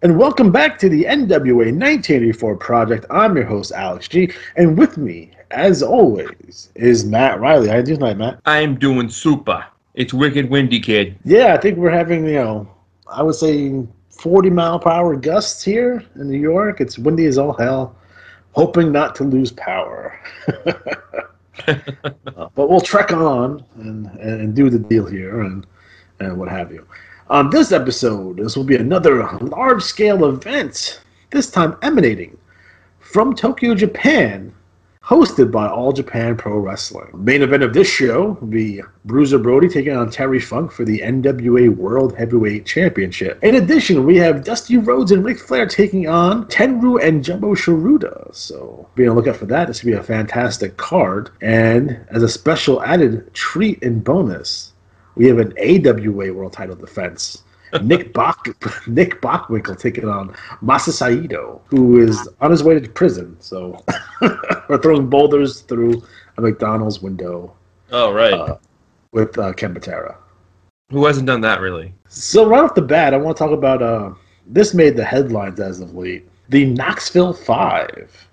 And welcome back to the NWA 1984 project. I'm your host, Alex G. And with me, as always, is Matt Riley. How you doing tonight, Matt? I'm doing super. It's wicked windy, kid. Yeah, I think we're having, I would say 40 mile per hour gusts here in New York. It's windy as all hell. Hoping not to lose power. But we'll trek on and do the deal here and what have you. On this episode, this will be another large-scale event, this time emanating from Tokyo, Japan, hosted by All Japan Pro Wrestling. Main event of this show will be Bruiser Brody taking on Terry Funk for the NWA World Heavyweight Championship. In addition, we have Dusty Rhodes and Ric Flair taking on Tenryu and Jumbo Shiruda. So be on the lookout for that. This will be a fantastic card. And as a special added treat and bonus, we have an AWA World Title defense. Nick Bockwinkel taking on Masa Saito, who is on his way to prison. So we're throwing boulders through a McDonald's window. Oh, right. With Ken Patera. Who hasn't done that, really? So right off the bat, I want to talk about, this made the headlines as of late, the Knoxville Five.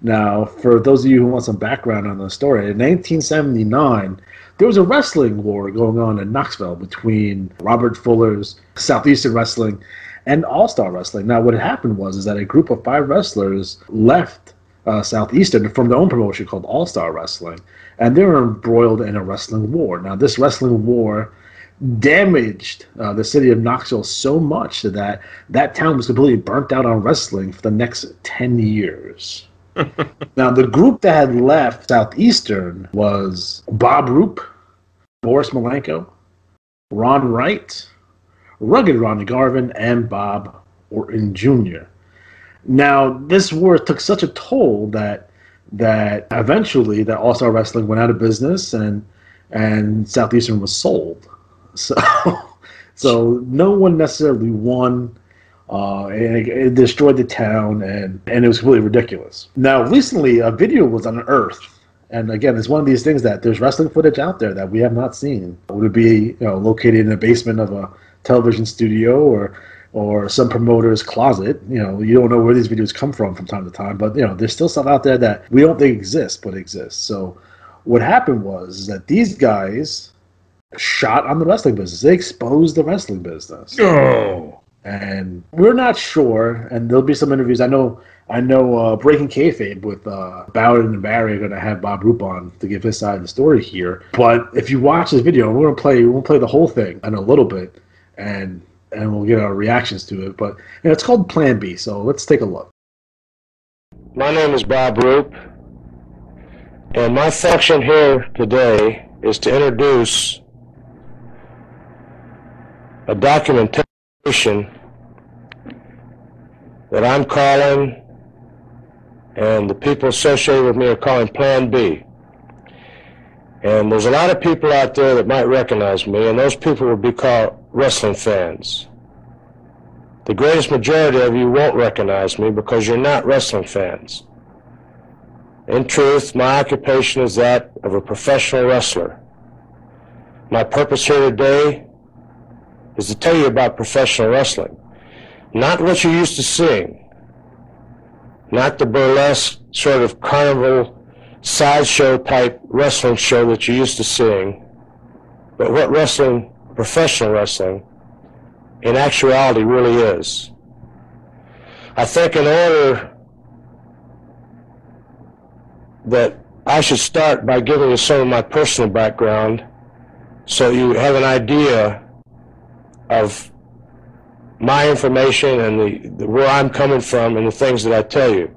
Now, for those of you who want some background on the story, in 1979, there was a wrestling war going on in Knoxville between Robert Fuller's Southeastern Wrestling and All-Star Wrestling. Now, what had happened was that a group of 5 wrestlers left Southeastern from their own promotion called All-Star Wrestling, and they were embroiled in a wrestling war. Now, this wrestling war damaged the city of Knoxville so much that that town was completely burnt out on wrestling for the next 10 years. Now, the group that had left Southeastern was Bob Roop, Boris Malenko, Ron Wright, Rugged Ronnie Garvin, and Bob Orton Jr. Now, this war took such a toll that eventually that All-Star Wrestling went out of business and Southeastern was sold. So no one necessarily won. And it destroyed the town, and it was completely ridiculous. Now, recently, a video was unearthed, and again, it's one of these things that there's wrestling footage out there that we have not seen. Would it be located in the basement of a television studio or some promoter's closet? You don't know where these videos come from time to time, but there's still stuff out there that we don't think exists, but exists. So what happened was that these guys shot on the wrestling business. They exposed the wrestling business. Oh. And we're not sure, and there'll be some interviews. I know. Breaking Kayfabe with Bowden and Barry are going to have Bob Roop on to give his side of the story here. But if you watch this video, we'll play the whole thing in a little bit, and we'll get our reactions to it. But it's called Plan B, so let's take a look. My name is Bob Roop, and my function here today is to introduce a documentation that I'm calling, and the people associated with me are calling Plan B. And there's a lot of people out there that might recognize me, and those people would be called wrestling fans. The greatest majority of you won't recognize me because you're not wrestling fans. In truth, my occupation is that of a professional wrestler. My purpose here today is to tell you about professional wrestling. Not what you're used to seeing. Not the burlesque sort of carnival sideshow type wrestling show that you're used to seeing. But what wrestling, professional wrestling, in actuality really is. I think in order that I should start by giving you some of my personal background so you have an idea of my information and the where I'm coming from and the things that I tell you.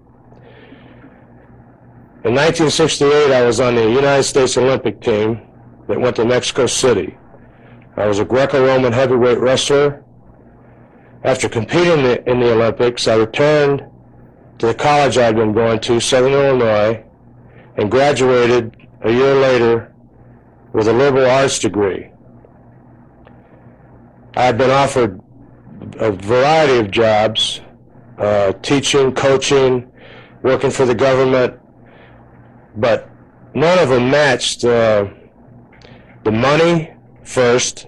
In 1968, I was on the United States Olympic team that went to Mexico City. I was a Greco-Roman heavyweight wrestler. After competing in the Olympics, I returned to the college I'd been going to, Southern Illinois, and graduated a year later with a liberal arts degree. I had been offered a variety of jobs, teaching, coaching, working for the government, but none of them matched the money first,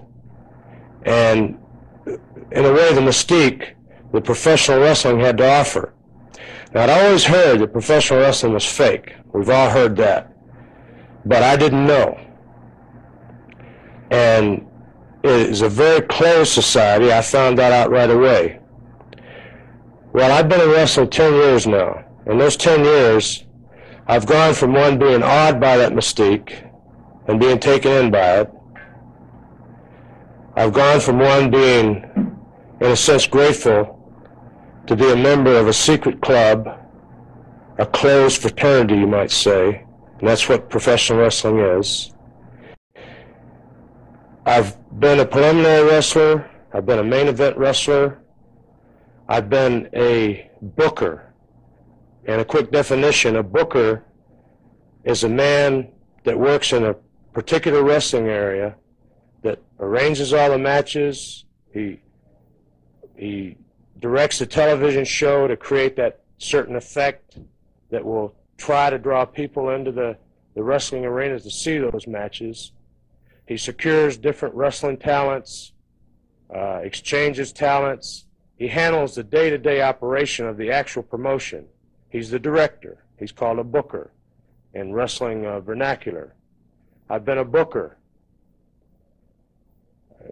and in a way the mystique that professional wrestling had to offer. Now, I'd always heard that professional wrestling was fake. We've all heard that. But I didn't know. And it is a very closed society. I found that out right away. Well, I've been in wrestling 10 years now. In those 10 years, I've gone from one being awed by that mystique and being taken in by it. I've gone from one being, in a sense, grateful to be a member of a secret club, a closed fraternity, you might say, and that's what professional wrestling is. I've been a preliminary wrestler. I've been a main event wrestler. I've been a booker. And a quick definition, a booker is a man that works in a particular wrestling area that arranges all the matches. He directs the television show to create that certain effect that will try to draw people into the wrestling arenas to see those matches. He secures different wrestling talents, exchanges talents. He handles the day-to-day operation of the actual promotion. He's the director. He's called a booker in wrestling vernacular. I've been a booker,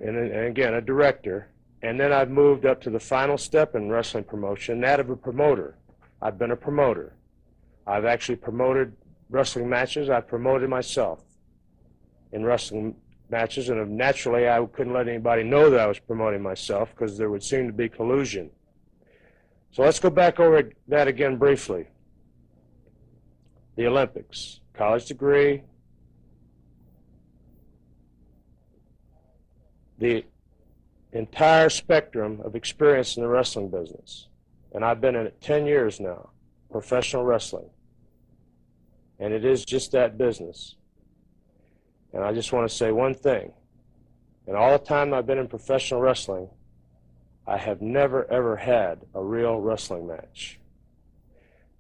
and again, a director. And then I've moved up to the final step in wrestling promotion, that of a promoter. I've been a promoter. I've actually promoted wrestling matches. I've promoted myself in wrestling matches, and naturally I couldn't let anybody know that I was promoting myself because there would seem to be collusion. So let's go back over that again briefly. The Olympics, college degree, the entire spectrum of experience in the wrestling business. And I've been in it 10 years now, professional wrestling. And it is just that business. And I just want to say one thing. In all the time I've been in professional wrestling, I have never, ever had a real wrestling match.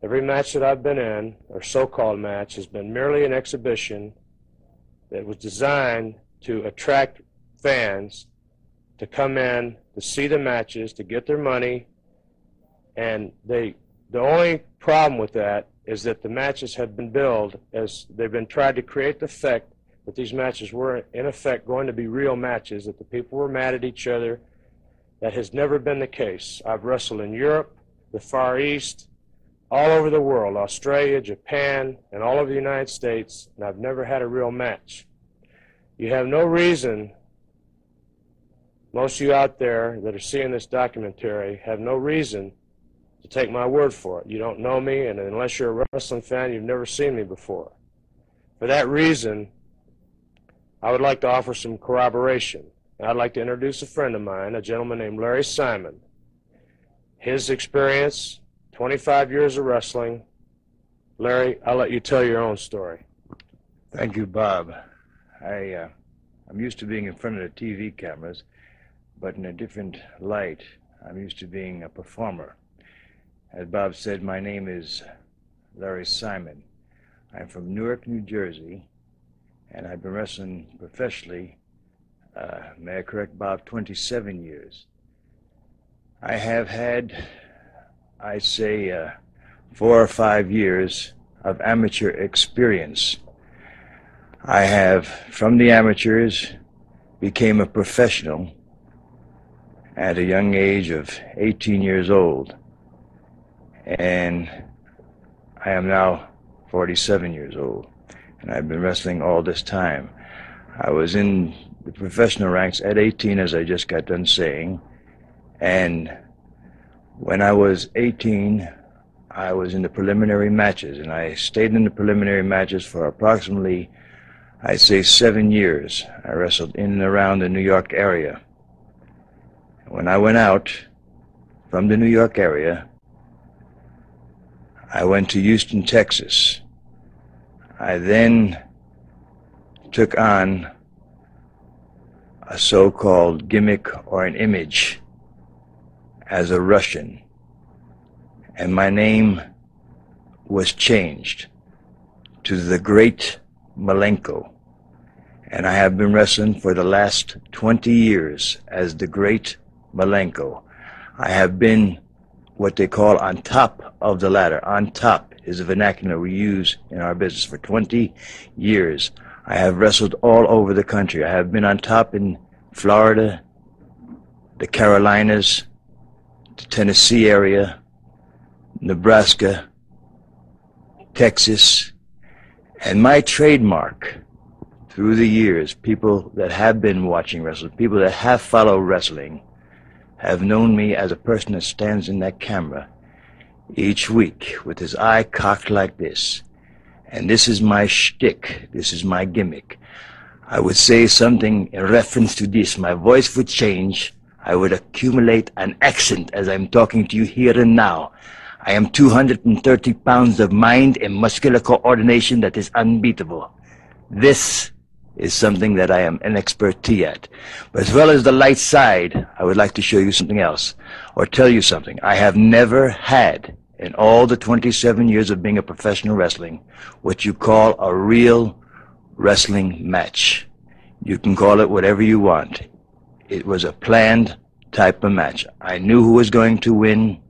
Every match that I've been in, or so-called match, has been merely an exhibition that was designed to attract fans to come in, to see the matches, to get their money, and the only problem with that is that the matches have been billed as they've been tried to create the effect that these matches were in effect going to be real matches, that the people were mad at each other. That has never been the case. I've wrestled in Europe, the Far East, all over the world, Australia, Japan, and all over the United States, and I've never had a real match. You have no reason, most of you out there that are seeing this documentary have no reason to take my word for it. You don't know me, and unless you're a wrestling fan, you've never seen me before. For that reason, I would like to offer some corroboration. I'd like to introduce a friend of mine, a gentleman named Larry Simon. His experience, 25 years of wrestling. Larry, I'll let you tell your own story. Thank you, Bob. I'm used to being in front of the TV cameras, but in a different light. I'm used to being a performer. As Bob said, my name is Larry Simon. I'm from Newark, New Jersey, and I've been wrestling professionally, may I correct Bob, 27 years. I have had, I'd say, 4 or 5 years of amateur experience. I have, from the amateurs, became a professional at a young age of 18 years old. And I am now 47 years old. And I've been wrestling all this time. I was in the professional ranks at 18, as I just got done saying. And when I was 18, I was in the preliminary matches. And I stayed in the preliminary matches for approximately, I'd say, 7 years. I wrestled in and around the New York area. When I went out from the New York area, I went to Houston, Texas. I then took on a so-called gimmick or an image as a Russian, and my name was changed to the Great Malenko, and I have been wrestling for the last 20 years as the Great Malenko. I have been what they call on top of the ladder. On top is a vernacular we use in our business for 20 years. I have wrestled all over the country. I have been on top in Florida, the Carolinas, the Tennessee area, Nebraska, Texas, and my trademark through the years, people that have been watching wrestling, people that have followed wrestling, have known me as a person that stands in that camera each week with his eye cocked like this. And this is my shtick. This is my gimmick. I would say something in reference to this. My voice would change. I would accumulate an accent as I'm talking to you here and now. I am 230 pounds of mind and muscular coordination that is unbeatable. This is something that I am an expertise at. But as well as the light side, I would like to show you something else, or tell you something. I have never had, in all the 27 years of being a professional wrestling, what you call a real wrestling match. You can call it whatever you want. It was a planned type of match. I knew who was going to win,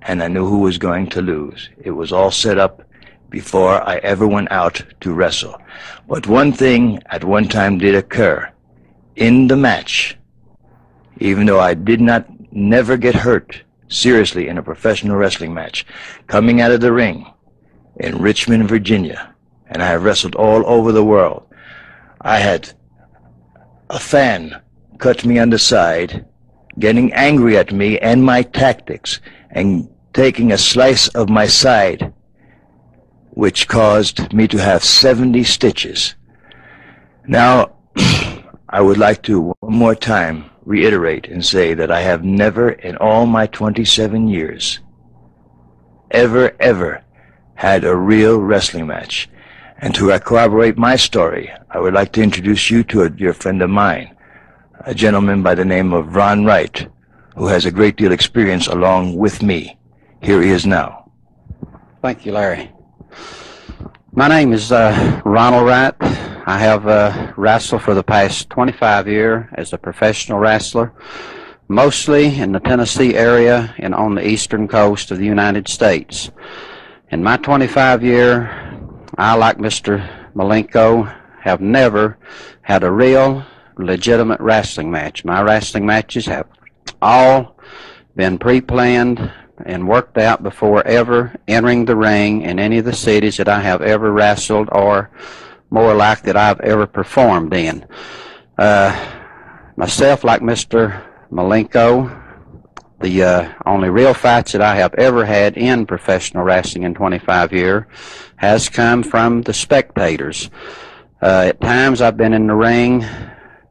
and I knew who was going to lose. It was all set up before I ever went out to wrestle. But one thing at one time did occur. In the match, even though I did never get hurt seriously in a professional wrestling match, coming out of the ring in Richmond, Virginia, and I have wrestled all over the world, I had a fan cut me on the side, getting angry at me and my tactics, and taking a slice of my side, which caused me to have 70 stitches. Now, I would like to one more time reiterate and say that I have never in all my 27 years ever had a real wrestling match. And to corroborate my story, I would like to introduce you to a dear friend of mine, a gentleman by the name of Ron Wright, who has a great deal of experience along with me. Here he is now. Thank you, Larry. My name is Ronald Wright. I have wrestled for the past 25 years as a professional wrestler, mostly in the Tennessee area and on the eastern coast of the United States. In my 25 years, I, like Mr. Malenko, have never had a real, legitimate wrestling match. My wrestling matches have all been pre-planned and worked out before ever entering the ring in any of the cities that I have ever wrestled, or more like that I've ever performed in. Myself, like Mr. Malenko, the only real fights that I have ever had in professional wrestling in 25 years has come from the spectators. At times I've been in the ring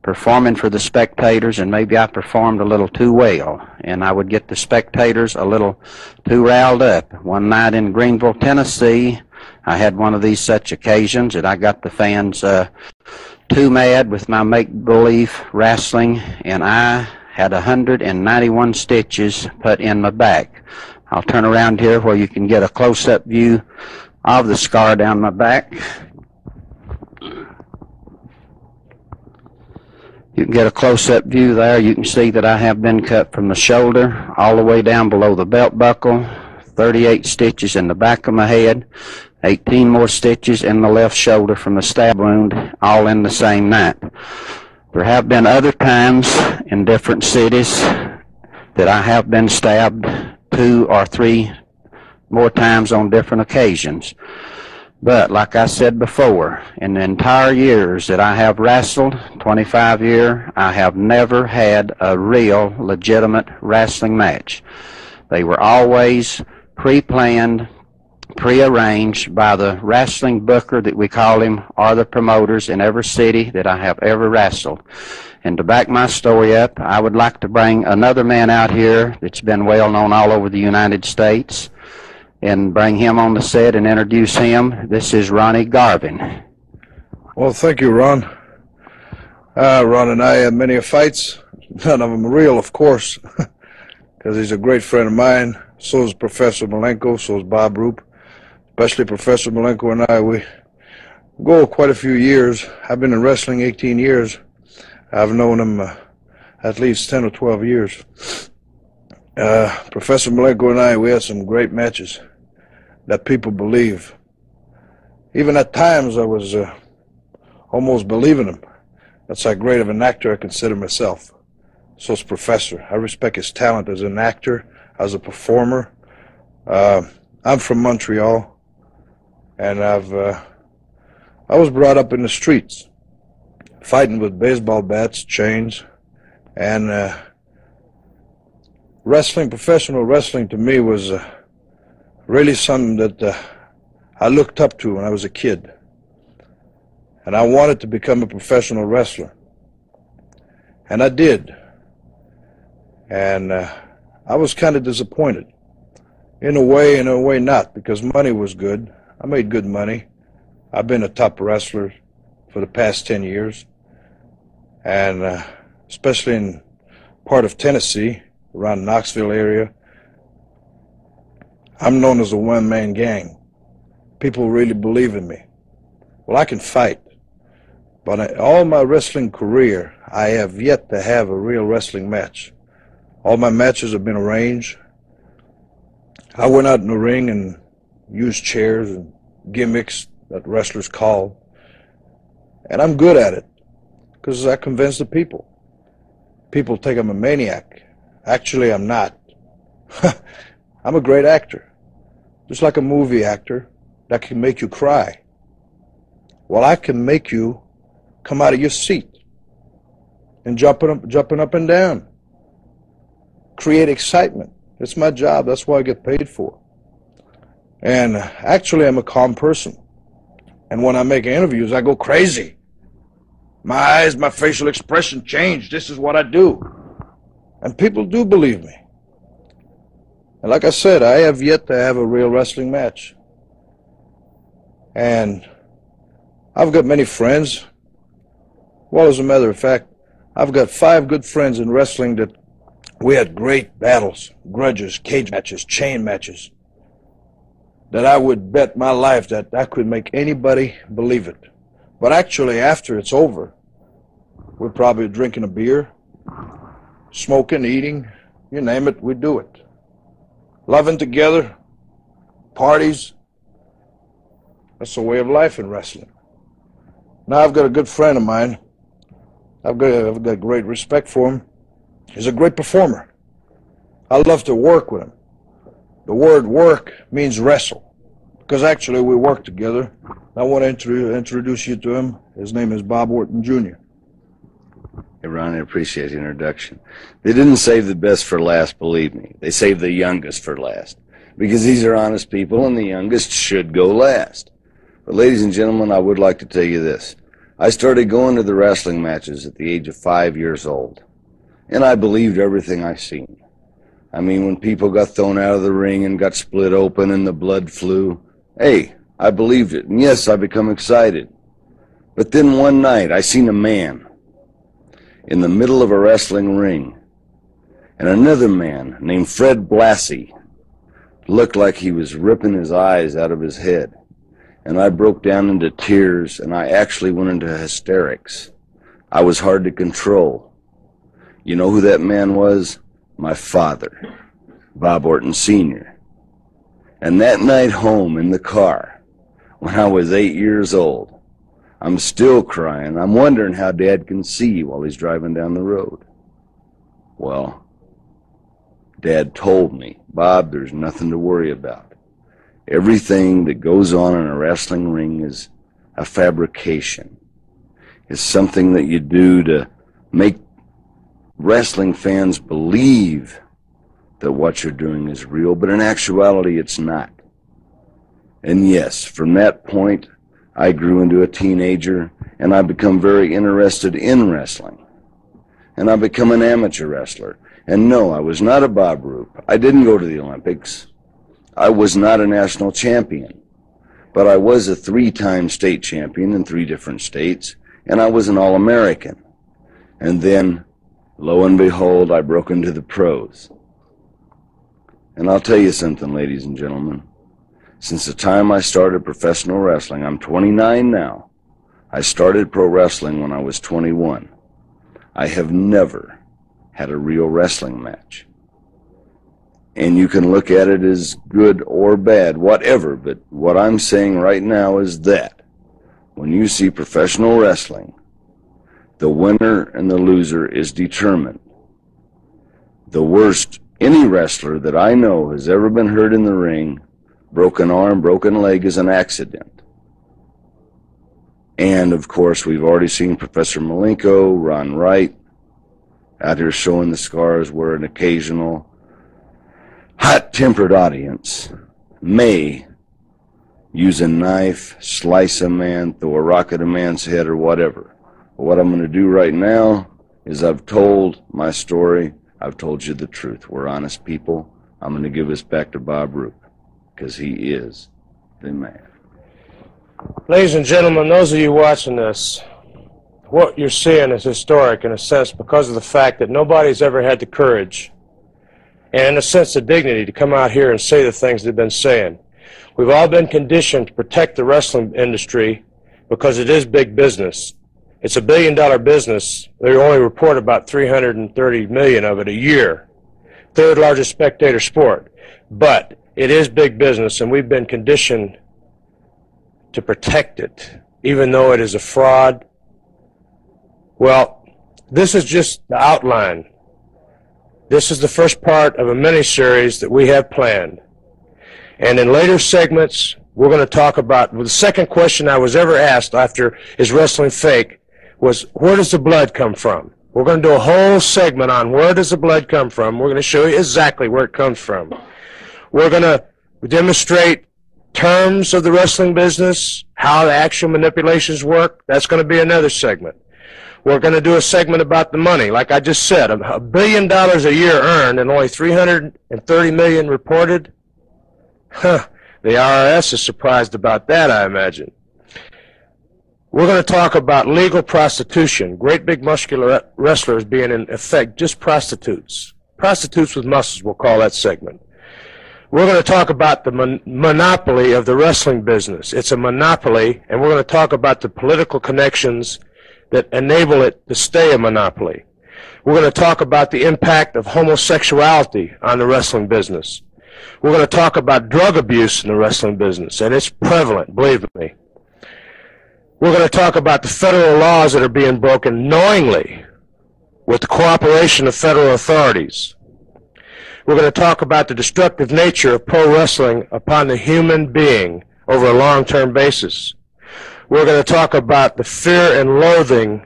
performing for the spectators, and maybe I performed a little too well, and I would get the spectators a little too riled up. One night in Greenville, Tennessee, I had one of these such occasions that I got the fans too mad with my make-believe wrestling, and I had 191 stitches put in my back. I'll turn around here where you can get a close-up view of the scar down my back. You can get a close-up view there. You can see that I have been cut from the shoulder all the way down below the belt buckle, 38 stitches in the back of my head, 18 more stitches in the left shoulder from the stab wound, all in the same night. There have been other times in different cities that I have been stabbed 2 or 3 more times on different occasions. But like I said before, in the entire years that I have wrestled, 25 years, I have never had a real legitimate wrestling match. They were always pre-planned, pre-arranged by the wrestling booker that we call him, or the promoters in every city that I have ever wrestled. And to back my story up, I would like to bring another man out here that's been well known all over the United States, and bring him on the set and introduce him. This is Ronnie Garvin. Well, thank you, Ron. Ron and I had many fights. None of them real, of course, because he's a great friend of mine. So is Professor Malenko, so is Bob Roop. Especially Professor Malenko and I, we go quite a few years. I've been in wrestling 18 years. I've known him at least 10 or 12 years. Professor Malenko and I, we had some great matches that people believe. Even at times I was almost believing him. That's how great of an actor I consider myself. So is Professor. I respect his talent as an actor, as a performer. I'm from Montreal, and I was brought up in the streets, fighting with baseball bats, chains, and wrestling, professional wrestling to me was really something that I looked up to when I was a kid. And I wanted to become a professional wrestler. And I did. And I was kind of disappointed. In a way not, because money was good. I made good money. I've been a top wrestler for the past 10 years. And especially in part of Tennessee, around Knoxville area, I'm known as a one-man gang. People really believe in me. Well, I can fight. But all my wrestling career, I have yet to have a real wrestling match. All my matches have been arranged. I went out in the ring and used chairs and gimmicks that wrestlers call. And I'm good at it because I convince the people. People think I'm a maniac. Actually, I'm not. I'm a great actor. Just like a movie actor that can make you cry. Well, I can make you come out of your seat and jumping up and down. Create excitement. It's my job. That's what I get paid for. And actually, I'm a calm person. And when I make interviews, I go crazy. My eyes, my facial expression change. This is what I do. And people do believe me. And like I said, I have yet to have a real wrestling match. And I've got many friends. Well, as a matter of fact, I've got 5 good friends in wrestling that we had great battles, grudges, cage matches, chain matches, that I would bet my life that I could make anybody believe it. But actually, after it's over, we're probably drinking a beer, smoking, eating, you name it, we do it. Loving together, parties. That's the way of life in wrestling. Now I've got a good friend of mine. I've got great respect for him. He's a great performer. I love to work with him. The word work means wrestle, because actually we work together. I want to introduce you to him. His name is Bob Orton, Jr. Hey, Ron, I appreciate the introduction. They didn't save the best for last, believe me. They saved the youngest for last, because these are honest people, and the youngest should go last. But ladies and gentlemen, I would like to tell you this. I started going to the wrestling matches at the age of 5 years old, and I believed everything I seen. I mean, when people got thrown out of the ring and got split open and the blood flew, hey, I believed it, and yes, I become excited. But then one night, I seen a man in the middle of a wrestling ring, and another man named Fred Blassie looked like he was ripping his eyes out of his head. And I broke down into tears, and I actually went into hysterics. I was hard to control. You know who that man was? My father, Bob Orton Sr. And that night home in the car, when I was 8 years old, I'm still crying. I'm wondering how Dad can see while he's driving down the road. Well, Dad told me, Bob, there's nothing to worry about. Everything that goes on in a wrestling ring is a fabrication. It's something that you do to make wrestling fans believe that what you're doing is real, but in actuality, it's not. And yes, from that point, I grew into a teenager, and I become very interested in wrestling. And I become an amateur wrestler. And no, I was not a Bob Roop. I didn't go to the Olympics. I was not a national champion, but I was a 3-time state champion in 3 different states, and I was an All-American. And then, lo and behold, I broke into the pros. And I'll tell you something, ladies and gentlemen. Since the time I started professional wrestling, I'm 29 now. I started pro wrestling when I was 21. I have never had a real wrestling match. And you can look at it as good or bad, whatever. But what I'm saying right now is that when you see professional wrestling, the winner and the loser is determined. The worst any wrestler that I know has ever been hurt in the ring, broken arm, broken leg, is an accident. And, of course, we've already seen Professor Malenko, Ron Wright, out here showing the scars where an occasional hot-tempered audience may use a knife, slice a man, throw a rock at a man's head, or whatever. But what I'm going to do right now is I've told my story. I've told you the truth. We're honest people. I'm going to give this back to Bob Roop because he is the man. Ladies and gentlemen, those of you watching this, what you're seeing is historic in a sense because of the fact that nobody's ever had the courage and in a sense the dignity to come out here and say the things they've been saying. We've all been conditioned to protect the wrestling industry because it is big business. It's a billion-dollar business. They only report about 330 million of it a year. Third largest spectator sport. But it is big business, and we've been conditioned to protect it, even though it is a fraud. Well, this is just the outline. This is the first part of a mini-series that we have planned. And in later segments, we're going to talk about, well, the second question I was ever asked after Is Wrestling Fake was, where does the blood come from? We're going to do a whole segment on where does the blood come from. We're going to show you exactly where it comes from. We're going to demonstrate terms of the wrestling business, how the actual manipulations work. That's going to be another segment. We're going to do a segment about the money. Like I just said, $1 billion a year earned and only 330 million reported. Huh. The IRS is surprised about that, I imagine. We're going to talk about legal prostitution. Great big muscular wrestlers being in effect just prostitutes. Prostitutes with muscles, we'll call that segment. We're going to talk about the monopoly of the wrestling business. It's a monopoly, and we're going to talk about the political connections that enable it to stay a monopoly. We're going to talk about the impact of homosexuality on the wrestling business. We're going to talk about drug abuse in the wrestling business, and it's prevalent, believe me. We're going to talk about the federal laws that are being broken knowingly with the cooperation of federal authorities. We're going to talk about the destructive nature of pro wrestling upon the human being over a long-term basis. We're going to talk about the fear and loathing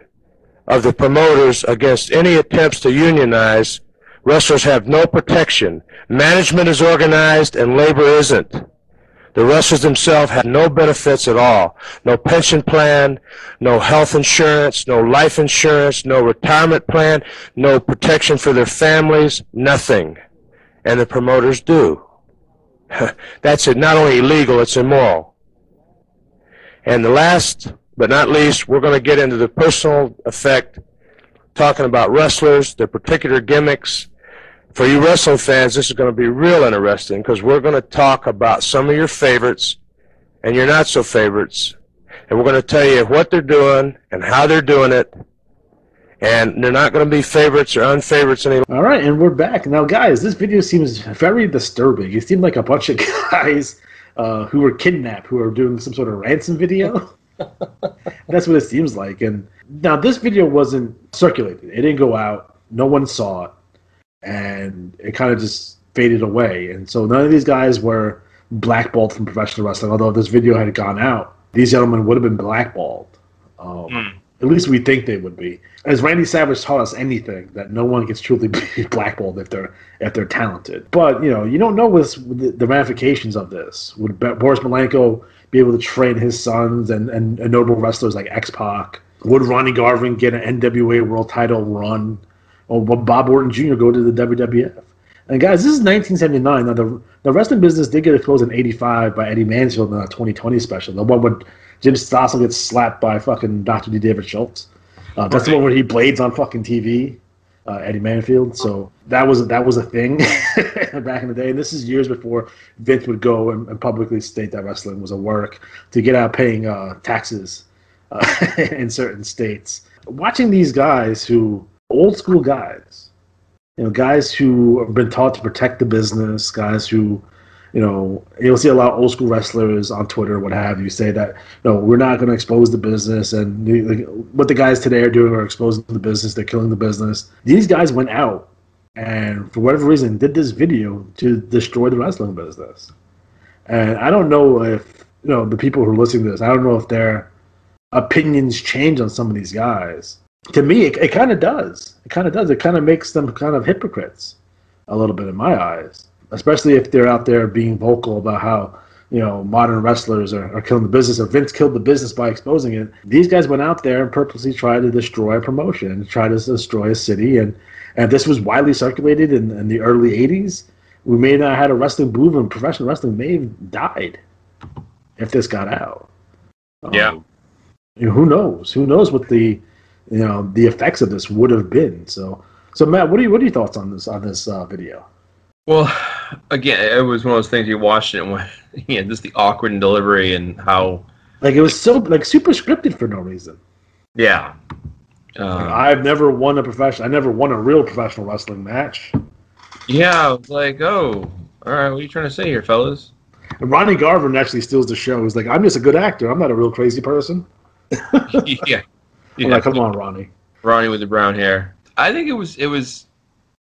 of the promoters against any attempts to unionize. Wrestlers have no protection. Management is organized and labor isn't. The wrestlers themselves have no benefits at all. No pension plan, no health insurance, no life insurance, no retirement plan, no protection for their families, nothing. And the promoters do. That's it. Not only illegal, it's immoral. And the last but not least, we're going to get into the personal effect, talking about wrestlers, their particular gimmicks. For you wrestling fans, this is going to be real interesting because we're going to talk about some of your favorites and your not so favorites. And we're going to tell you what they're doing and how they're doing it. And they're not going to be favorites or unfavorites any longer. All right, and we're back. Now, guys, this video seems very disturbing. It seemed like a bunch of guys who were kidnapped, who are doing some sort of ransom video. That's what it seems like. And now, this video wasn't circulated. It didn't go out. No one saw it. And it kind of just faded away. And so none of these guys were blackballed from professional wrestling, although if this video had gone out, these gentlemen would have been blackballed. At least we think they would be. As Randy Savage taught us anything, that no one gets truly blackballed if they're talented. But, you don't know with the ramifications of this. Would Boris Malenko be able to train his sons and notable wrestlers like X-Pac? Would Ronnie Garvin get an NWA world title run? Or would Bob Orton Jr. go to the WWF? And guys, this is 1979. Now, the wrestling business did get exposed in 85 by Eddie Mansfield in the 2020 special. The one where Jim Stossel gets slapped by fucking Dr. D. David Schultz. That's the one where he blades on fucking TV, Eddie Mansfield. So that was a thing back in the day. And this is years before Vince would go and publicly state that wrestling was a work to get out paying taxes in certain states. Watching these guys old school guys guys who have been taught to protect the business, guys who, you'll see a lot of old school wrestlers on Twitter, what have you, say that, no, we're not going to expose the business. And what the guys today are doing are exposing the business. They're killing the business. These guys went out and, for whatever reason, did this video to destroy the wrestling business. And I don't know if, the people who are listening to this, I don't know if their opinions change on some of these guys. To me, it kind of does. It kind of does. It kind of makes them kind of hypocrites a little bit in my eyes, especially if they're out there being vocal about how, modern wrestlers are killing the business, or Vince killed the business by exposing it. These guys went out there and purposely tried to destroy a promotion and try to destroy a city. And this was widely circulated in the early 80s. We may not have had a wrestling boom, and professional wrestling may have died if this got out. Yeah. Who knows? Who knows what the effects of this would have been? So Matt, what are your thoughts on this video? Well, again, it was one of those things you watched it and went, just the awkward in delivery and how it was so super scripted for no reason. Yeah. I've never won I never won a real professional wrestling match. Yeah, I was like, oh, all right, what are you trying to say here, fellas? And Ronnie Garvin actually steals the show. He's like, I'm just a good actor. I'm not a real crazy person. Yeah. I'm like, come on, Ronnie. Ronnie with the brown hair. I think it was,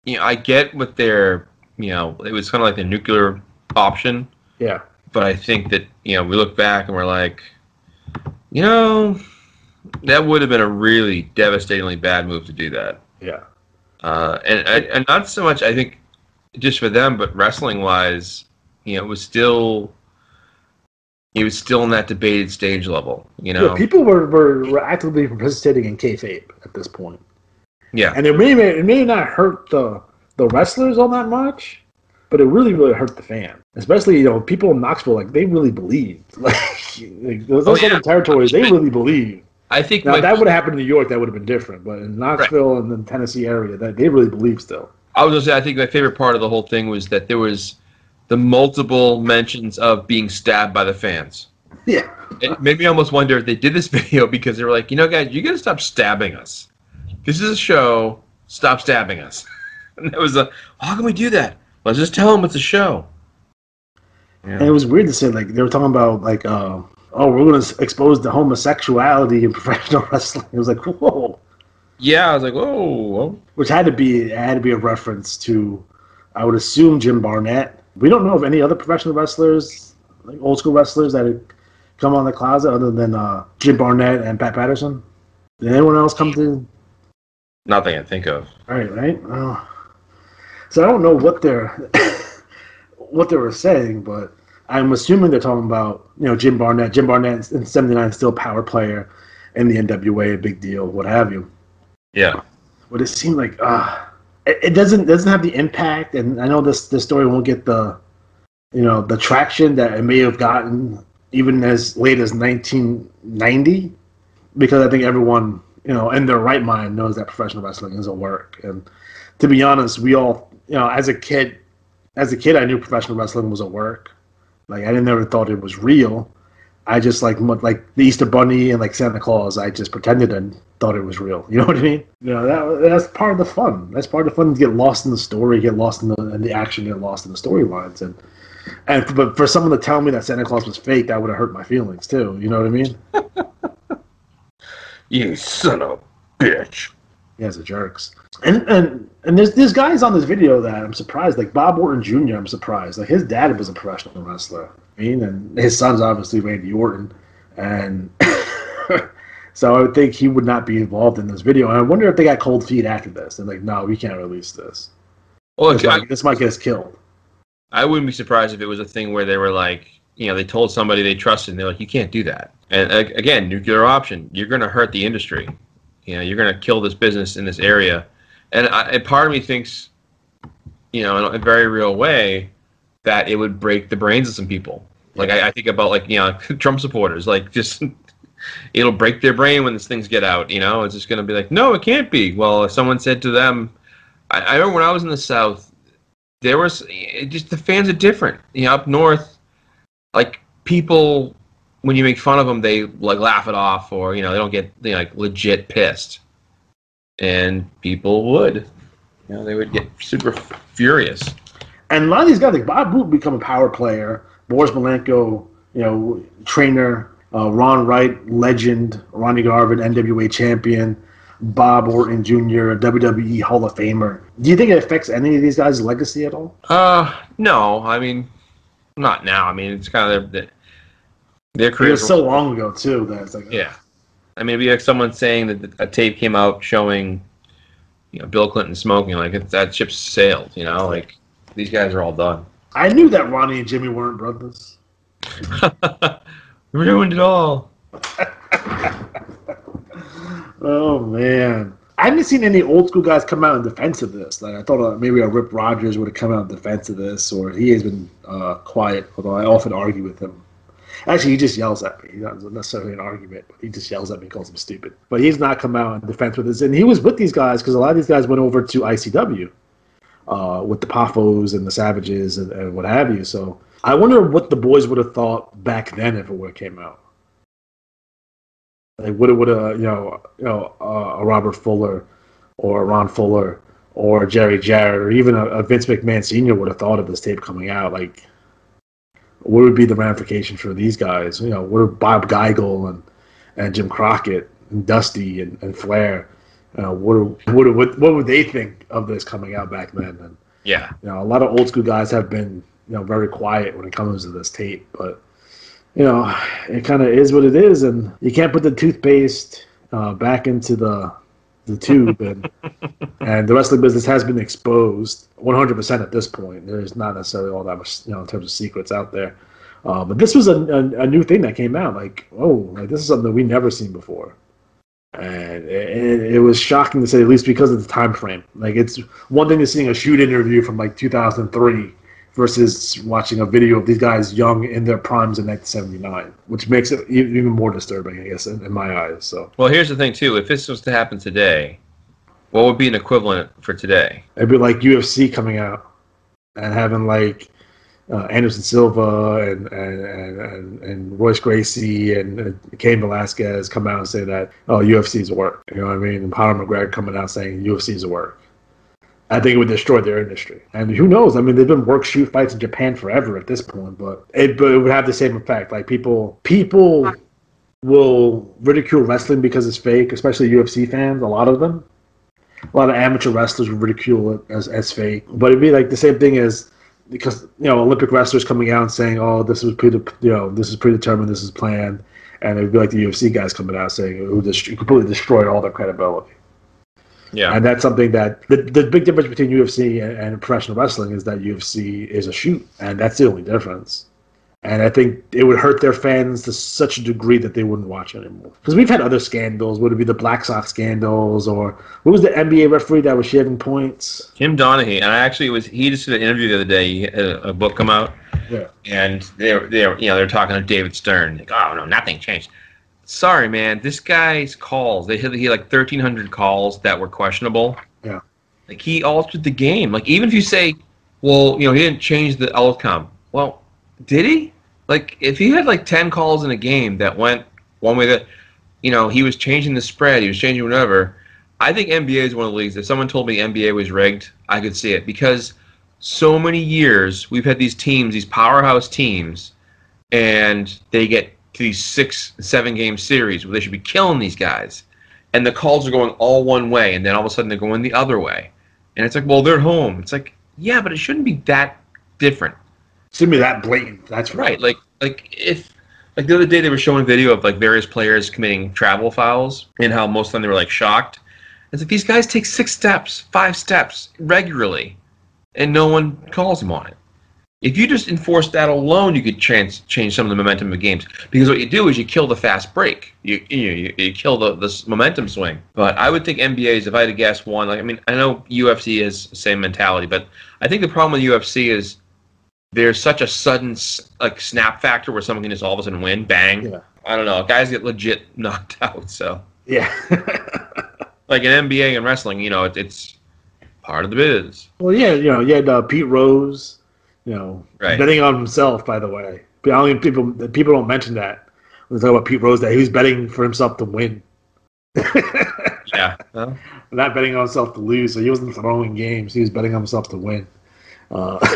I get what their, it was kind of like the nuclear option. Yeah. But I think that, we look back and we're like, that would have been a really devastatingly bad move to do that. Yeah. And not so much, I think, just for them, but wrestling-wise, it was still in that debated stage level, Yeah, people were actively participating in kayfabe at this point. Yeah. And it may not hurt the wrestlers all that much, but it really, really hurt the fan. Especially, people in Knoxville, they really believed. Those other territories, they really believed. I think now, that would have happened in New York, that would have been different. But in Knoxville and the Tennessee area, they really believe still. I was going to say, I think my favorite part of the whole thing was that there was the multiple mentions of being stabbed by the fans. Yeah. It made me almost wonder if they did this video because they were like, guys, you got to stop stabbing us. This is a show. Stop stabbing us. And it was how can we do that? Let's just tell them it's a show. Yeah. And it was weird to say, they were talking about, we're going to expose the homosexuality in professional wrestling. It was like, whoa. Yeah, I was like, whoa. Which had to be a reference to, I would assume, Jim Barnett. We don't know of any other professional wrestlers, old school wrestlers, that had come on the closet other than Jim Barnett and Pat Patterson. Did anyone else come to? Nothing I think of. Right. So I don't know what they were saying, but I'm assuming they're talking about Jim Barnett. Jim Barnett in '79 still a power player in the NWA, a big deal, what have you. Yeah. But it seemed like it doesn't have the impact, and I know this story won't get the traction that it may have gotten even as late as 1990, because I think everyone in their right mind knows that professional wrestling is a work. And to be honest, we all as a kid I knew professional wrestling was a work. I never thought it was real. I just like the Easter Bunny and Santa Claus. I just pretended and thought it was real. You know what I mean? That's part of the fun. That's part of the fun, to get lost in the story, get lost in the action, get lost in the storylines. But for someone to tell me that Santa Claus was fake, that would have hurt my feelings too. You know what I mean? You son of a bitch. Yeah, it's a jerks. And there's guys on this video that I'm surprised, like Bob Orton Jr. I'm surprised. His dad was a professional wrestler. And his son's obviously Randy Orton, and so I would think he would not be involved in this video. And I wonder if they got cold feet after this. They're like, no, we can't release this. Well, this might get us killed. I wouldn't be surprised if it was a thing where they were like, they told somebody they trusted, and they're like, you can't do that. And again, nuclear option. You're going to hurt the industry. You're going to kill this business in this area. And part of me thinks, in a very real way, that it would break the brains of some people. I think about Trump supporters, just it'll break their brain when these things get out. It's just going to be like, no, it can't be. Well, if someone said to them, I remember when I was in the South, there was the fans are different. Up north, people, when you make fun of them, they laugh it off, or they don't get legit pissed. And people would, You know, they would get super furious. And a lot of these guys, like Bob Roode, become a power player. Boris Malenko, trainer. Ron Wright, legend. Ronnie Garvin, NWA champion. Bob Orton Jr., WWE Hall of Famer. Do you think it affects any of these guys' legacy at all? No. I mean, not now. I mean, it's kind of their careers. It was so long ago too that it's like yeah. I mean, it'd be like someone saying that a tape came out showing, Bill Clinton smoking. Like that ship sailed. Like these guys are all done. I knew that Ronnie and Jimmy weren't brothers. Ruined it all. Oh man, I haven't seen any old school guys come out in defense of this. Like I thought maybe a Rip Rogers would have come out in defense of this, or he has been quiet. Although I often argue with him. Actually, he just yells at me. He's not necessarily an argument, but he just yells at me and calls him stupid. But he's not come out in defense with this, and he was with these guys because a lot of these guys went over to ICW with the Poffos and the Savages and what have you. So I wonder what the boys would have thought back then if it would have came out. Like would a Robert Fuller or a Ron Fuller or Jerry Jarrett or even a Vince McMahon Sr. would have thought of this tape coming out? Like, what would be the ramifications for these guys? What are Bob Geigel and Jim Crockett and Dusty and Flair? What would they think of this coming out back then? And yeah, a lot of old school guys have been very quiet when it comes to this tape, but. It kind of is what it is, and you can't put the toothpaste back into the tube, and the wrestling business has been exposed 100% at this point. There's not necessarily all that much, in terms of secrets out there. But this was a new thing that came out. Like this is something that we never seen before, and it was shocking to say the least because of the time frame. Like it's one thing to seeing a shoot interview from like 2003. Versus watching a video of these guys young in their primes in 1979, which makes it even more disturbing, I guess, in my eyes. So, well, here's the thing too: if this was to happen today, what would be an equivalent for today? It'd be like UFC coming out and having like Anderson Silva and Royce Gracie and Cain Velasquez come out and say that UFC's a work. You know what I mean? And Conor McGregor coming out saying UFC's a work. I think it would destroy their industry. And who knows? I mean, they've been work shoot fights in Japan forever at this point, but it would have the same effect. Like people will ridicule wrestling because it's fake, especially UFC fans, a lot of them. A lot of amateur wrestlers would ridicule it as fake. But it'd be like the same thing as because Olympic wrestlers coming out and saying, "Oh, this is predetermined, this is planned," and it'd be like the UFC guys coming out saying, "It completely destroyed all their credibility." Yeah, and that's something that the big difference between UFC and professional wrestling is that UFC is a shoot, and that's the only difference. And I think it would hurt their fans to such a degree that they wouldn't watch anymore. Because we've had other scandals. Would it be the Black Sox scandals, or what was the NBA referee that was shaving points? Tim Donaghy, and he just did an interview the other day. He had a book come out, and they're talking to David Stern. Like, oh no, nothing changed. Sorry, man. This guy's calls, he had like 1,300 calls that were questionable. Yeah. Like, he altered the game. Like, even if you say, well, he didn't change the outcome. Well, did he? Like, if he had like 10 calls in a game that went one way that, he was changing the spread, he was changing whatever, I think NBA is one of the leagues. If someone told me the NBA was rigged, I could see it. Because so many years we've had these teams, these powerhouse teams, and they get to these 6-7 game series where they should be killing these guys, and the calls are going all one way, and then all of a sudden they're going the other way, and it's like, well, they're home. It's like, yeah, but it shouldn't be that different. It shouldn't be that blatant. That's right. Like if the other day they were showing video of like various players committing travel fouls and how most of them they were like shocked. It's like these guys take 6 steps, 5 steps regularly, and no one calls them on it. If you just enforce that alone, you could change some of the momentum of games. Because what you do is you kill the fast break. You kill the momentum swing. But I would think NBA's, if I had to guess one, I know UFC has the same mentality, but I think the problem with UFC is there's such a sudden snap factor where someone can just all of a sudden win, bang. Yeah. I don't know. Guys get legit knocked out. So yeah, like in NBA and wrestling, it's part of the biz. Well, yeah, you had Pete Rose. Right. Betting on himself, by the way. I don't think people don't mention that when they talk about Pete Rose, that he was betting for himself to win. Yeah, Yeah. Well, Not betting on himself to lose, so he wasn't throwing games. He was betting on himself to win,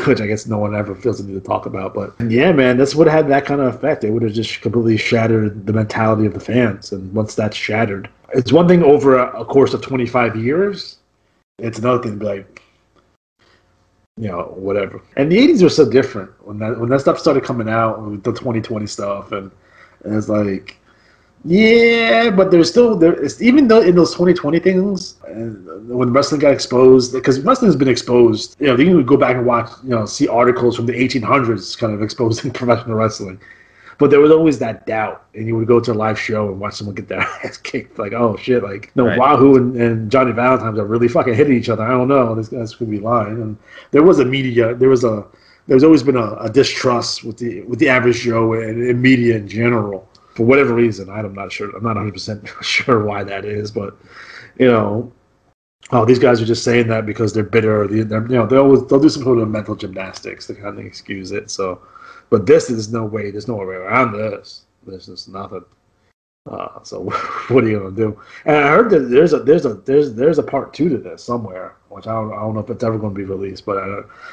which I guess no one ever feels the need to talk about. But yeah, man, this would have had that kind of effect. It would have just completely shattered the mentality of the fans. And once that's shattered, it's one thing over a course of 25 years. It's another thing to be like, whatever. And the 80s were so different when that stuff started coming out, with the 2020 stuff, and it's like, yeah, but there's still even though in those 2020 things, when wrestling got exposed, because wrestling has been exposed, you can go back and watch, see articles from the 1800s kind of exposing professional wrestling. But there was always that doubt, and you would go to a live show and watch someone get their ass kicked. Like, oh shit, like Right. Wahoo and Johnny Valentine's are really fucking hitting each other. I don't know, this guy's could be lying. And there was there's always been a distrust with the average Joe and media in general for whatever reason. I'm not sure. I'm not 100% sure why that is, but these guys are just saying that because they're bitter. Or they'll do some sort of mental gymnastics to kind of excuse it. So. But there's no way around this. There's just nothing. So what are you gonna do? And I heard that there's a part 2 to this somewhere, which I don't know if it's ever going to be released. But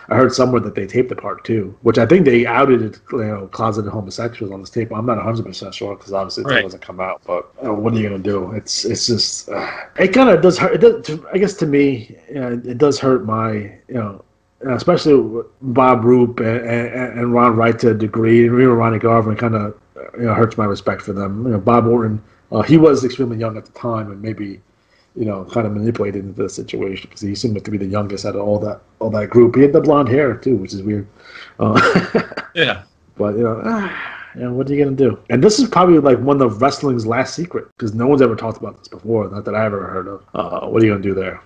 I heard somewhere that they taped the part 2, which I think they outed closeted homosexuals on this tape. I'm not 100% sure because obviously it doesn't come out. But what are you gonna do? It's just it kind of does hurt. I guess to me, it does hurt my especially Bob Roop and Ron Wright to a degree, and even Ronnie Garvin kind of hurts my respect for them. Bob Orton, he was extremely young at the time, and maybe kind of manipulated into the situation because he seemed to be the youngest out of all that group. He had the blonde hair too, which is weird. yeah. But what are you gonna do? And this is probably like one of wrestling's last secret because no one's ever talked about this before, not that I ever heard of. What are you gonna do there?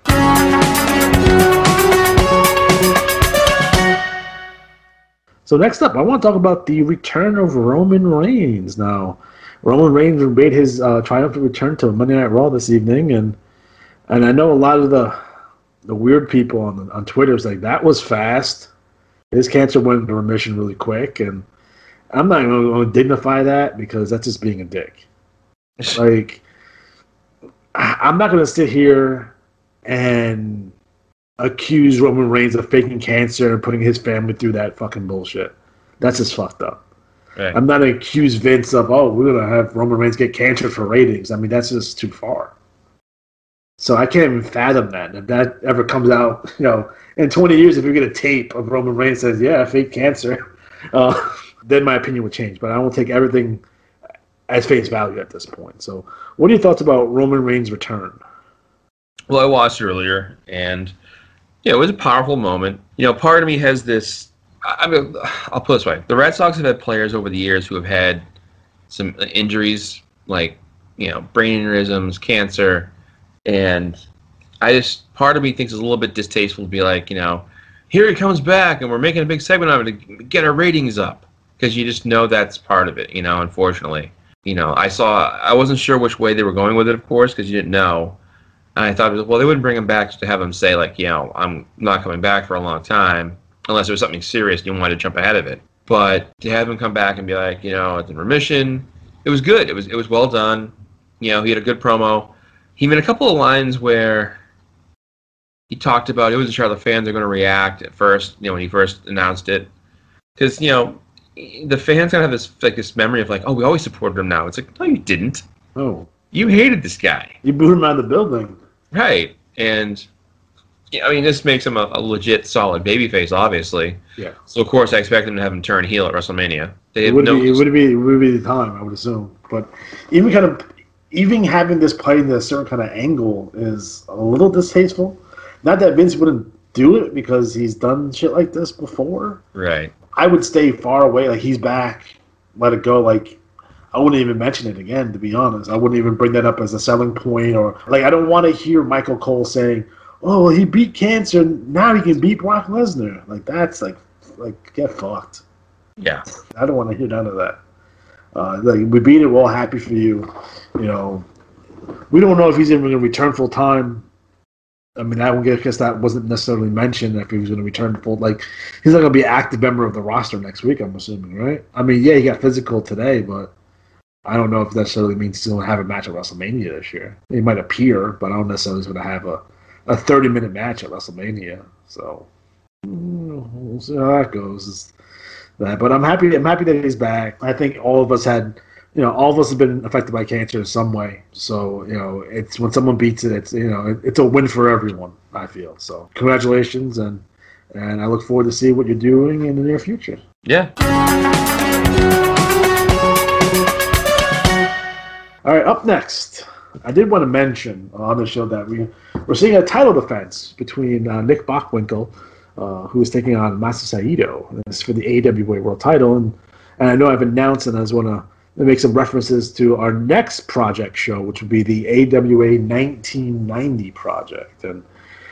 So next up, I want to talk about the return of Roman Reigns. Now, Roman Reigns made his triumphant return to Monday Night Raw this evening, and I know a lot of the weird people on Twitter is like, that was fast. His cancer went into remission really quick, and I'm not going to dignify that because that's just being a dick. Like, I'm not going to sit here and accuse Roman Reigns of faking cancer and putting his family through that fucking bullshit. That's just fucked up. Right. I'm not going to accuse Vince of, we're going to have Roman Reigns get cancer for ratings. I mean, that's just too far. So I can't even fathom that. If that ever comes out, in 20 years, if you get a tape of Roman Reigns says, yeah, fake cancer, then my opinion would change. But I won't take everything as face value at this point. So what are your thoughts about Roman Reigns' return? Well, I watched earlier, and it was a powerful moment. Part of me has this. I'll put it this way: the Red Sox have had players over the years who have had some injuries, like brain aneurysms, cancer, and part of me thinks it's a little bit distasteful to be like, here he comes back, and we're making a big segment of it to get our ratings up, because you just know that's part of it. Unfortunately, I wasn't sure which way they were going with it, of course, because you didn't know. I thought, they wouldn't bring him back just to have him say, like, I'm not coming back for a long time, unless there was something serious and you wanted to jump ahead of it. But to have him come back and be like, it's in remission, it was good. It was well done. He had a good promo. He made a couple of lines where he talked about he wasn't sure how the fans are going to react at first, when he first announced it. Because, the fans kind of have this memory of, like, oh, we always supported him now. It's like, no, you didn't. Oh. You hated this guy. You booed him out of the building. Right, and this makes him a legit solid babyface, obviously. Yeah. So of course I expect them to have him turn heel at WrestleMania. It would be the time, I would assume. But even having this played in a certain kind of angle is a little distasteful. Not that Vince wouldn't do it because he's done shit like this before. Right. I would stay far away. Like, he's back, let it go. Like, I wouldn't even mention it again, to be honest. I wouldn't even bring that up as a selling point. Or, like, I don't want to hear Michael Cole saying, oh, well, he beat cancer, now he can beat Brock Lesnar. Like, that's like get fucked. Yeah. I don't want to hear none of that. We beat it, we're all happy for you. We don't know if he's even going to return full time. I mean, I guess that wasn't necessarily mentioned if he was going to return full. Like, he's not going to be an active member of the roster next week, I'm assuming, right? I mean, yeah, he got physical today, but I don't know if that necessarily means he's going to have a match at WrestleMania this year. He might appear, but I don't necessarily he's going to have a 30-minute match at WrestleMania. So we'll see how that goes. But I'm happy that he's back. I think all of us have been affected by cancer in some way. So, it's when someone beats it, it's a win for everyone, I feel. So, congratulations, and I look forward to see what you're doing in the near future. Yeah. All right, up next, I did want to mention on the show that we're seeing a title defense between Nick Bockwinkel, who is taking on Masa Saito. This is for the AWA World Title, and I know I've announced, and I just want to make some references to our next project show, which would be the AWA 1990 project. And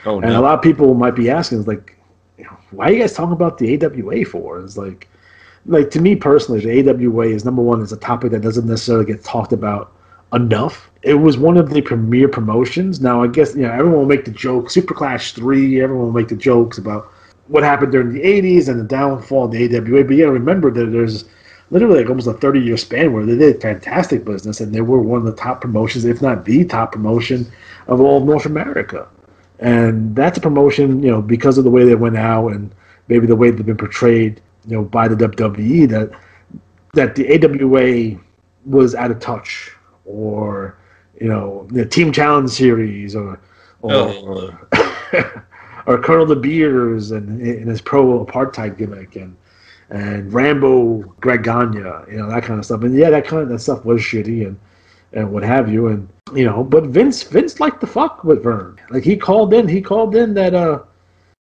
a lot of people might be asking, like, why are you guys talking about the AWA for? It's like to me personally, the AWA is, number one, is a topic that doesn't necessarily get talked about enough. It was one of the premier promotions. Now, I guess, everyone will make the joke, Super Clash 3, everyone will make the jokes about what happened during the 80s and the downfall of the AWA. But you got to remember that there's literally like almost a 30-year span where they did fantastic business, and they were one of the top promotions, if not the top promotion of all of North America. And that's a promotion, because of the way they went out and maybe the way they've been portrayed, by the WWE, that the AWA was out of touch, or the Team Challenge series, or or Colonel De Beers and his pro-apartheid gimmick, and Rambo Greg Gagne, that kind of stuff. And yeah, that stuff was shitty and what have you. And but Vince liked to fuck with Vern. Like he called in that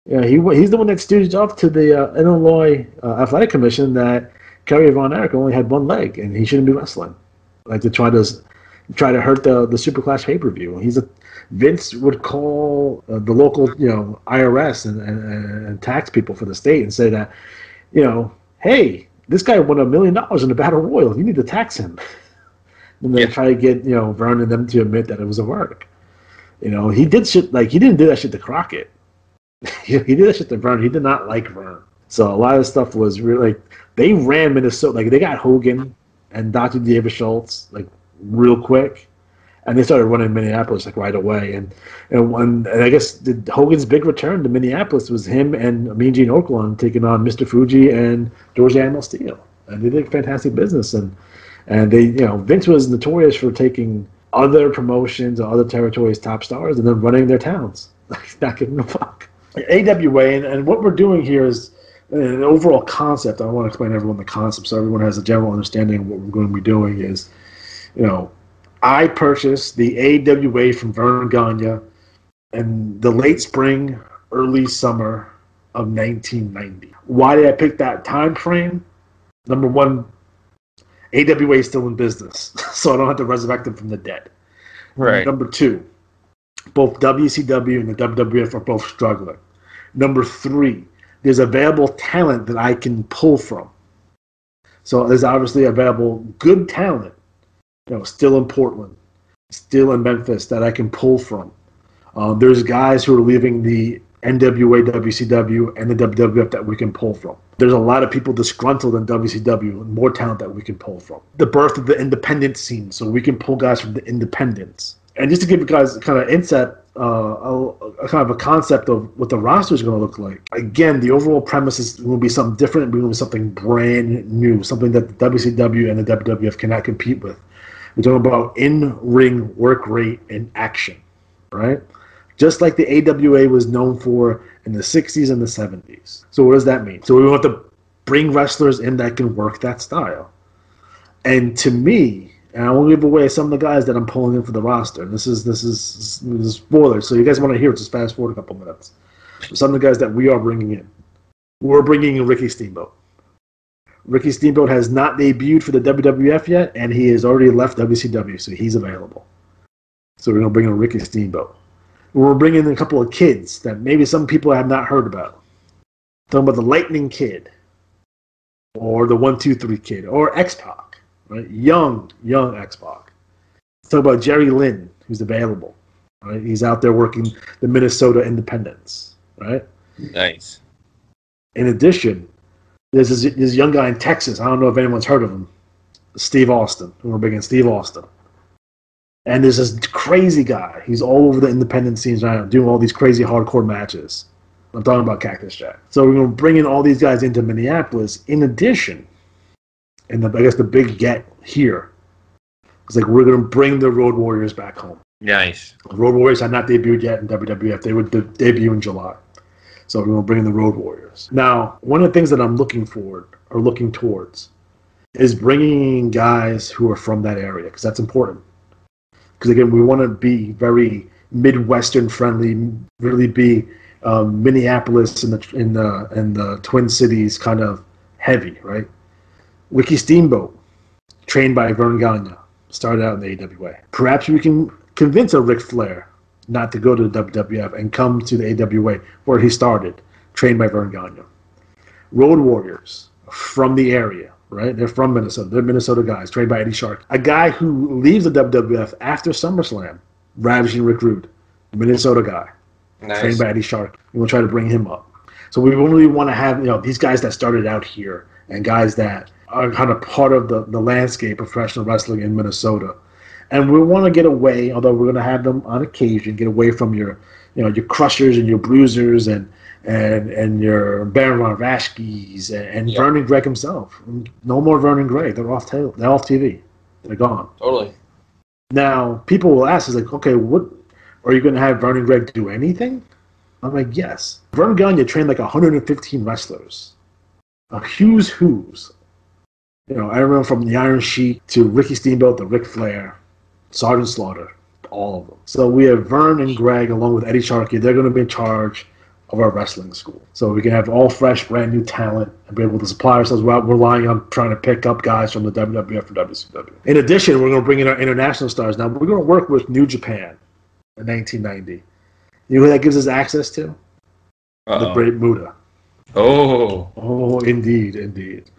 he's the one that stooged off to the Illinois Athletic Commission that Kerry Von Erich only had one leg and he shouldn't be wrestling. Like to try to hurt the Super Clash pay-per-view. Vince would call the local IRS and tax people for the state and say that, hey, this guy won $1 million in the Battle Royal. You need to tax him. And then try to get Vern and them to admit that it was a work. He did shit like he didn't do that shit to Crockett. He did that shit to Vern. He did not like Vern. So a lot of stuff was really like they ran Minnesota. Like they got Hogan and Dr. David Schultz like real quick, and they started running Minneapolis like right away. And I guess Hogan's big return to Minneapolis was him and Mean Gene Okerlund taking on Mr. Fuji and George Animal Steel, and they did fantastic business. And they, Vince was notorious for taking other promotions or other territories' top stars and then running their towns, like not giving a fuck. AWA, and what we're doing here is an overall concept. I want to explain to everyone the concept so everyone has a general understanding of what we're going to be doing is, I purchased the AWA from Vern Gagne in the late spring, early summer of 1990. Why did I pick that time frame? Number one, AWA is still in business, so I don't have to resurrect them from the dead. Right. Number two, both WCW and the WWF are both struggling. Number three, there's available talent that I can pull from. So there's obviously available good talent, still in Portland, still in Memphis that I can pull from. There's guys who are leaving the NWA, WCW, and the WWF that we can pull from. There's a lot of people disgruntled in WCW and more talent that we can pull from. The birth of the independent scene, so we can pull guys from the independents. And just to give you guys kind of insight, a kind of a concept of what the roster is going to look like. Again, the overall premise is going to be something different. We're going to be something brand new, something that the WCW and the WWF cannot compete with. We're talking about in-ring work rate and action, right? Just like the AWA was known for in the 60s and the 70s. So what does that mean? So we want to bring wrestlers in that can work that style. And to me, and I won't give away some of the guys that I'm pulling in for the roster. This is spoilers, so you guys want to hear it, just fast forward a couple minutes. Some of the guys that we are bringing in. We're bringing in Ricky Steamboat. Ricky Steamboat has not debuted for the WWF yet, and he has already left WCW, so he's available. So we're going to bring in Ricky Steamboat. We're bringing in a couple of kids that maybe some people have not heard about. Talking about the Lightning Kid, or the 1-2-3 Kid, or X-Pac. Right? Young X-Pac. Talk about Jerry Lynn, who's available. Right? He's out there working the Minnesota Independents. Right? Nice. In addition, there's this young guy in Texas. I don't know if anyone's heard of him. Steve Austin. We're bringing Steve Austin. And there's this crazy guy. He's all over the independent scenes right now, doing all these crazy hardcore matches. I'm talking about Cactus Jack. So we're going to bring in all these guys into Minneapolis. In addition, and I guess the big get here is like we're going to bring the Road Warriors back home. Nice. The Road Warriors had not debuted yet in WWF. They would debut in July. So we're going to bring in the Road Warriors. Now, one of the things that I'm looking towards is bringing in guys who are from that area, because that's important. Because again, we want to be very Midwestern friendly, really be Minneapolis and the Twin Cities kind of heavy, right? Ricky Steamboat, trained by Vern Gagne, started out in the AWA. Perhaps we can convince a Ric Flair not to go to the WWF and come to the AWA where he started, trained by Vern Gagne. Road Warriors from the area, right? They're from Minnesota. They're Minnesota guys, trained by Eddie Sharkey. A guy who leaves the WWF after SummerSlam, Ravishing Rick Rude, Minnesota guy, trained by Eddie Sharkey. We'll try to bring him up. So we really want to have these guys that started out here and guys that are kind of part of the landscape of professional wrestling in Minnesota. And we want to get away, although we're going to have them on occasion, get away from your crushers and your bruisers and your Baron Von Raschke's and Vernon Gregg himself. No more Vernon Gregg. They're off TV. They're gone. Totally. Now, people will ask, okay, what are you going to have Vernon Gregg do anything? I'm like, yes. Vern Gagne trained like 115 wrestlers. A who's. I remember from the Iron Sheik to Ricky Steamboat to Ric Flair, Sergeant Slaughter, all of them. So we have Vern and Greg along with Eddie Sharkey. They're going to be in charge of our wrestling school. So we can have all fresh, brand new talent and be able to supply ourselves without relying on trying to pick up guys from the WWF or WCW. In addition, we're going to bring in our international stars. Now, we're going to work with New Japan in 1990. You know who that gives us access to? The Great Muta. Oh, indeed.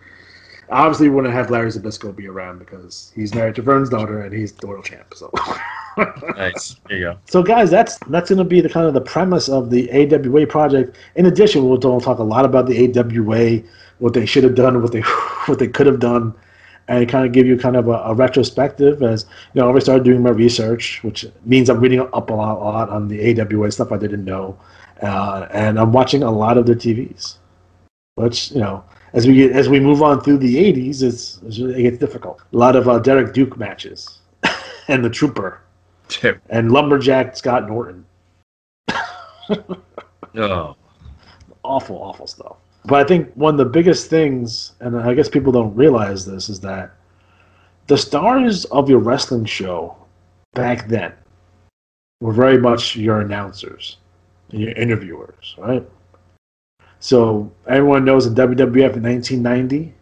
Obviously, we want to have Larry Zbyszko be around because he's married to Vern's daughter and he's the world champ. So nice. There you go. So, guys, that's going to be the premise of the AWA project. In addition, we'll talk a lot about the AWA, what they should have done, what they could have done, and kind of give you kind of a retrospective. As I already started doing my research, which means I'm reading up a lot on the AWA stuff I didn't know, and I'm watching a lot of their TVs, which as we move on through the 80s, it gets difficult. A lot of Derek Duke matches, and the Trooper, and Lumberjack Scott Norton. Awful stuff. But I think one of the biggest things, and I guess people don't realize this, is that the stars of your wrestling show back then were very much your announcers and your interviewers, right? So everyone knows in WWF in 1990,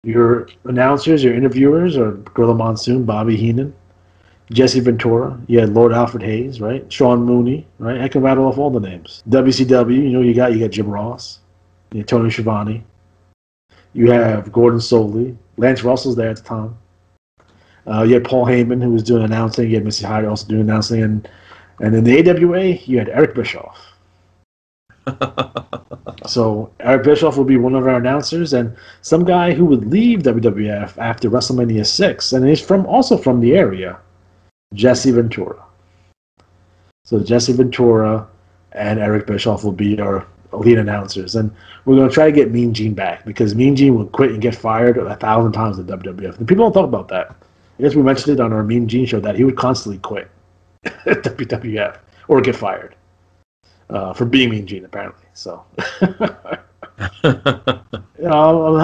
your announcers, your interviewers are Gorilla Monsoon, Bobby Heenan, Jesse Ventura. You had Lord Alfred Hayes, right? Sean Mooney, right? I can rattle off all the names. WCW, you got Jim Ross, you had Tony Schiavone. You have Gordon Soley. Lance Russell's there at the time. You had Paul Heyman, who was doing announcing. You had Missy Hyde also doing announcing. And in the AWA, you had Eric Bischoff. So Eric Bischoff will be one of our announcers, and some guy who would leave WWF after WrestleMania 6, and he's also from the area, Jesse Ventura. So Jesse Ventura and Eric Bischoff will be our lead announcers, and we're going to try to get Mean Gene back, because Mean Gene will quit and get fired 1,000 times at WWF. And people don't talk about that. I guess we mentioned it on our Mean Gene show that he would constantly quit at WWF or get fired. For being Mean Gene, apparently. So, I'm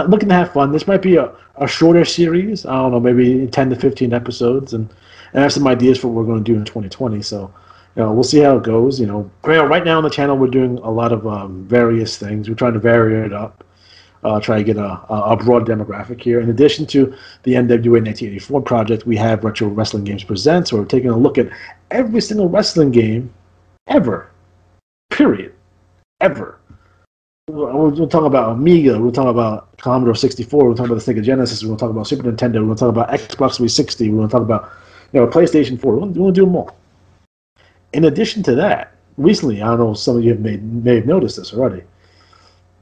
looking to have fun. This might be a shorter series. I don't know, maybe 10 to 15 episodes, and I have some ideas for what we're going to do in 2020. So, we'll see how it goes. Right now on the channel, we're doing a lot of various things. We're trying to vary it up, try to get a broad demographic here. In addition to the NWA 1984 project, we have Retro Wrestling Games Presents, where we're taking a look at every single wrestling game ever. Period. Ever. We'll talk about Amiga. We'll talk about Commodore 64. We'll talk about the Sega Genesis. We'll talk about Super Nintendo. We'll talk about Xbox 360. We'll talk about PlayStation 4. We'll do them all. In addition to that, recently, I don't know if some of you may have noticed this already,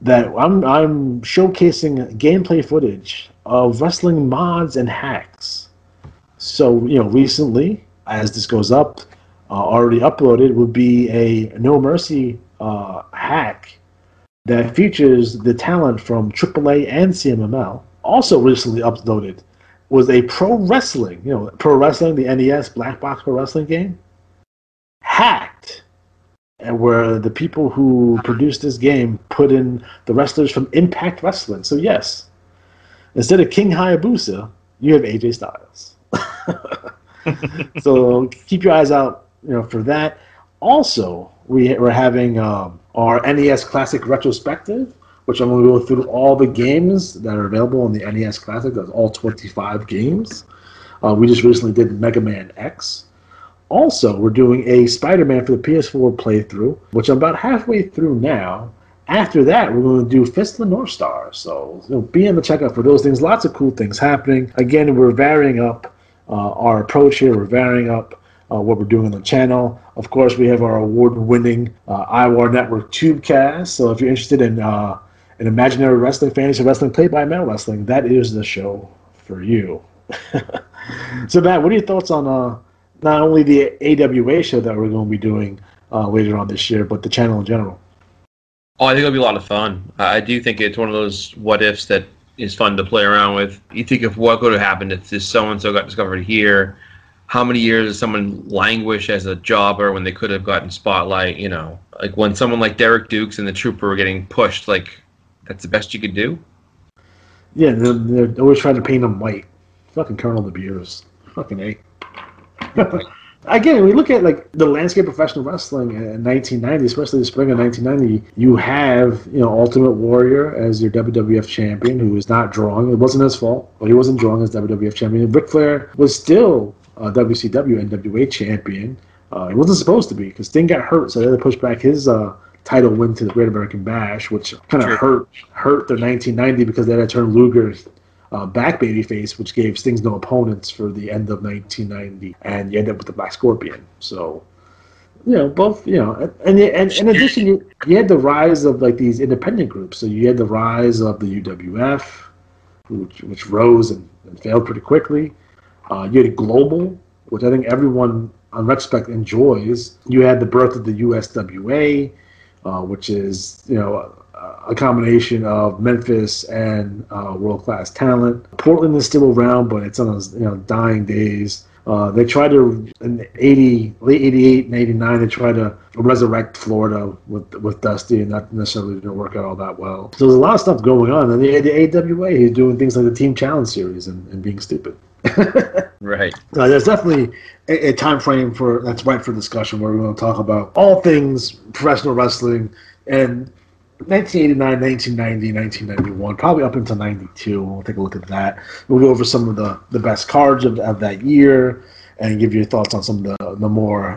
that I'm showcasing gameplay footage of wrestling mods and hacks. So, recently, as this goes up, already uploaded would be a No Mercy hack that features the talent from AAA and CMML. Also recently uploaded was a Pro Wrestling, Pro Wrestling, the NES Black Box Pro Wrestling game, hacked, and where the people who produced this game put in the wrestlers from Impact Wrestling. So yes, instead of King Hayabusa, you have AJ Styles. So keep your eyes out, for that. Also, we're having our NES Classic retrospective, which I'm going to go through all the games that are available on the NES Classic. That's all 25 games. We just recently did Mega Man X. Also, we're doing a Spider-Man for the PS4 playthrough, which I'm about halfway through now. After that, we're going to do Fist of the North Star. So be on the checkout for those things. Lots of cool things happening. Again, we're varying up our approach here. We're varying up what we're doing on the channel. Of course, we have our award-winning iWar Network Tubecast. So if you're interested in imaginary wrestling, fantasy wrestling, play-by-mail wrestling, that is the show for you. So, Matt, what are your thoughts on not only the AWA show that we're going to be doing later on this year, but the channel in general? Oh, I think it'll be a lot of fun. I do think it's one of those what-ifs that is fun to play around with. You think of what could have happened if this so-and-so got discovered here. How many years does someone languish as a jobber when they could have gotten spotlight? Like when someone like Derek Dukes and the Trooper were getting pushed, like, that's the best you could do? Yeah, they're always trying to paint them white. Fucking Colonel the Beers. Fucking A. Again, we look at like the landscape of professional wrestling in 1990, especially the spring of 1990. You have, Ultimate Warrior as your WWF champion, who is not drawing. It wasn't his fault, but he wasn't drawing as WWF champion. Ric Flair was still WCW NWA champion. He wasn't supposed to be because Sting got hurt, so they had to push back his title win to the Great American Bash, which kind of hurt their 1990 because they had to turn Luger back babyface, which gave Sting's no opponents for the end of 1990, and you end up with the Black Scorpion. So, both, and in addition, you had the rise of like these independent groups. So you had the rise of the UWF, which rose and failed pretty quickly. You had Global, which I think everyone on retrospect enjoys. You had the birth of the USWA, which is, a combination of Memphis and world-class talent. Portland is still around, but it's on its dying days. They tried to, in late 88 and 89, they tried to resurrect Florida with Dusty, and that necessarily didn't work out all that well. So there's a lot of stuff going on. And the AWA is doing things like the Team Challenge series and being stupid. Right. There's definitely a time frame that's right for discussion where we're going to talk about all things professional wrestling and 1989, 1990, 1991, probably up until 92. We'll take a look at that. We'll go over some of the best cards of that year and give you thoughts on some of the more,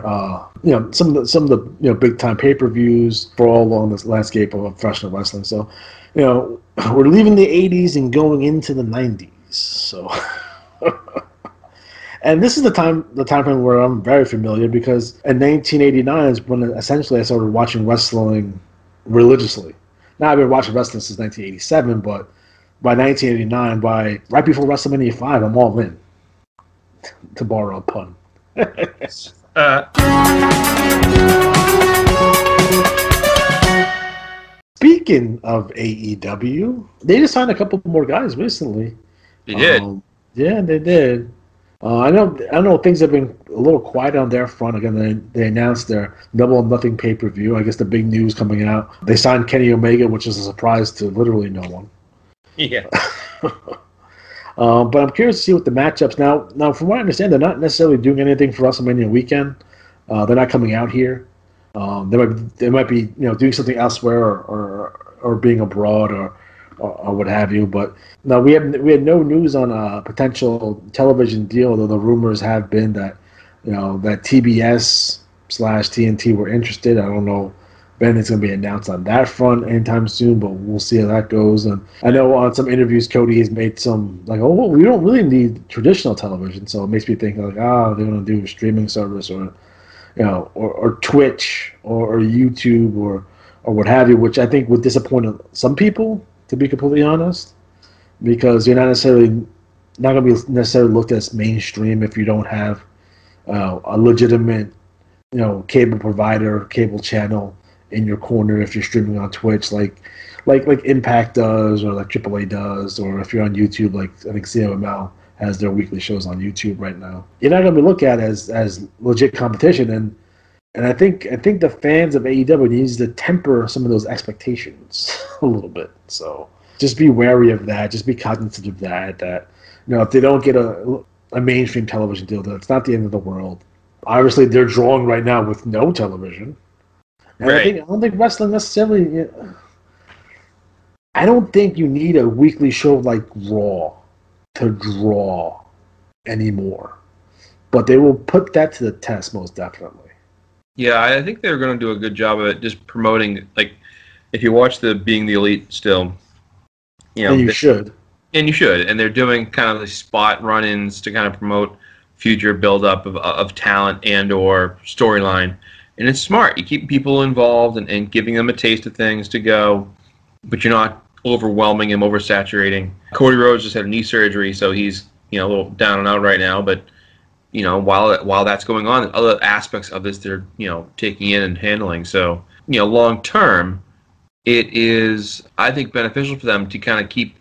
some of the big time pay-per-views for all along this landscape of professional wrestling. So, we're leaving the 80s and going into the 90s. So, and this is the time frame where I'm very familiar because in 1989 is when essentially I started watching wrestling religiously. Now I've been watching wrestling since 1987, but by 1989, right before WrestleMania 5, I'm all in. To borrow a pun. Speaking of AEW, they just signed a couple more guys recently. They did. Yeah, they did. I know things have been a little quiet on their front. Again, they announced their Double or Nothing pay-per-view. I guess the big news coming out, they signed Kenny Omega, which is a surprise to literally no one. Yeah. But I'm curious to see what the matchups now. From what I understand, they're not necessarily doing anything for WrestleMania weekend. They're not coming out here. They might be doing something elsewhere or being abroad or what have you. But no, we had no news on a potential television deal, although the rumors have been that that TBS/TNT were interested. I don't know if anything's going to be announced on that front anytime soon, but we'll see how that goes. And I know on some interviews, Cody has made some like, oh, we don't really need traditional television, so it makes me think like, they're going to do a streaming service or Twitch or YouTube or or what have you, which I think would disappoint some people, to be completely honest, because you're not going to be necessarily looked at as mainstream if you don't have a legitimate, cable provider, cable channel in your corner. If you're streaming on Twitch, like Impact does, or like AAA does, or if you're on YouTube, like I think CMLL has their weekly shows on YouTube right now. You're not going to be looked at as legit competition, and I think the fans of AEW needs to temper some of those expectations a little bit. So just be wary of that. Just be cognizant of that. That if they don't get a mainstream television deal, that's not the end of the world. Obviously, they're drawing right now with no television, and Right. I don't think wrestling necessarily. I don't think you need a weekly show like Raw to draw anymore, but they will put that to the test most definitely. Yeah, I think they're going to do a good job of it, just promoting. Like, if you watch the Being the Elite still, And you should. And you should. And they're doing kind of the spot run-ins to kind of promote future build-up of talent and or storyline. And it's smart. You keep people involved and giving them a taste of things to go, but you're not overwhelming them, oversaturating. Cody Rhodes just had knee surgery, so he's a little down and out right now. But while that's going on, other aspects of this they're taking in and handling. So long term, it is, I think, beneficial for them to kind of keep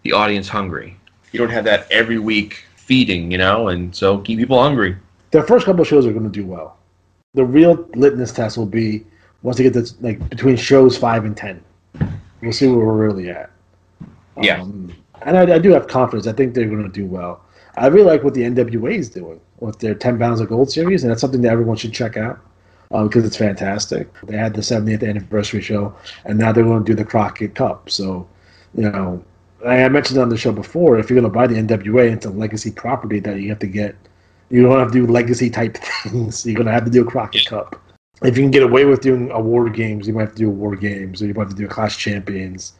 the audience hungry. You don't have that every week feeding, and so keep people hungry. Their first couple of shows are going to do well. The real litmus test will be once they get this, between shows 5 and 10. We'll see where we're really at. Yeah. And I do have confidence. I think they're going to do well. I really like what the NWA is doing with their 10 Pounds of Gold series, and that's something that everyone should check out because it's fantastic. They had the 70th anniversary show, and now they're going to do the Crockett Cup. So, I mentioned on the show before, if you're going to buy the NWA, it's a legacy property that you have to get. You don't have to do legacy type things. You're going to have to do a Crockett Cup. If you can get away with doing award games, you might have to do award games, or you might have to do Clash Champions,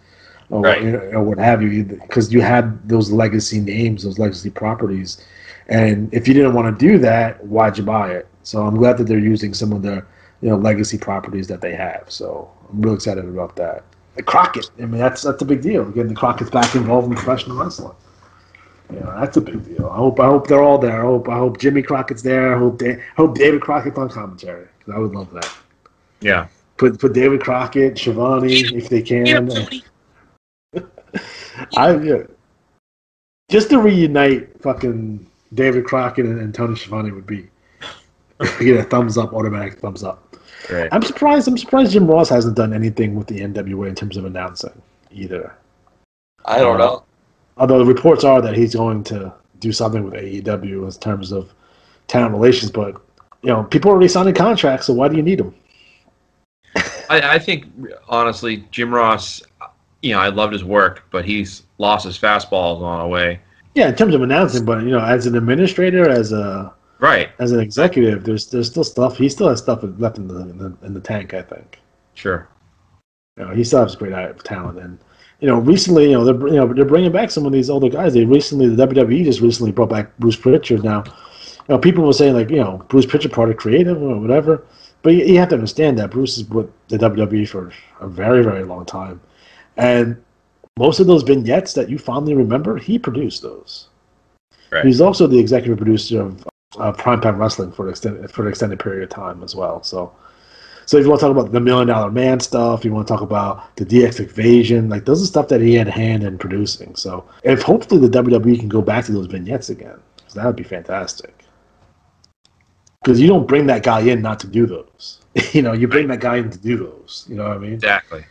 or, Right. or what have you, because you had those legacy names, those legacy properties. And if you didn't want to do that, why'd you buy it? So I'm glad that they're using some of the legacy properties that they have. So I'm really excited about that. The Crockett, I mean, that's a big deal. Getting the Crockett's back involved in professional wrestling. That's a big deal. I hope they're all there. I hope Jimmy Crockett's there. I hope David Crockett's on commentary, because I would love that. Yeah. Put David Crockett, Shivani, if they can. Just to reunite fucking David Crockett and Tony Schiavone would be a thumbs up, automatic thumbs up. Right. I'm surprised Jim Ross hasn't done anything with the NWA in terms of announcing either. I don't know. Although the reports are that he's going to do something with AEW in terms of talent relations, but people already signed contracts, so why do you need them? I think, honestly, Jim Ross, I loved his work, but he's lost his fastball along the way. Yeah, in terms of announcing, but as an administrator, as an executive, there's still stuff. He still has stuff left in the tank, I think. Sure. He still has great talent, and recently, they're bringing back some of these older guys. The WWE just recently brought back Bruce Pritchard. Now, people were saying Bruce Pritchard part of creative or whatever, but you have to understand that Bruce is with the WWE for a very, very long time, and most of those vignettes that you fondly remember, he produced those. Right. He's also the executive producer of Primetime Wrestling for an extended period of time as well. So if you want to talk about the $1 Million Man stuff, you want to talk about the DX Invasion, those are stuff that he had a hand in producing. So if hopefully the WWE can go back to those vignettes again, because that would be fantastic. Because you don't bring that guy in not to do those. You bring that guy in to do those. You know what I mean? Exactly.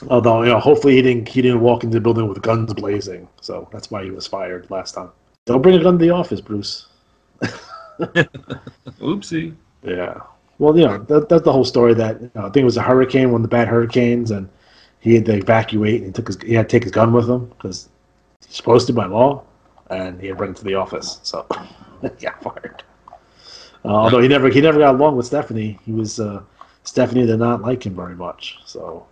Although, hopefully he didn't walk into the building with guns blazing. So that's why he was fired last time. Don't bring a gun to the office, Bruce. Oopsie. Yeah. Well, that's the whole story. That I think it was a hurricane, one of the bad hurricanes, and he had to evacuate, and he had to take his gun with him because he's supposed to by law, and he had to bring it to the office. So he got fired. Although he never got along with Stephanie. Stephanie did not like him very much. So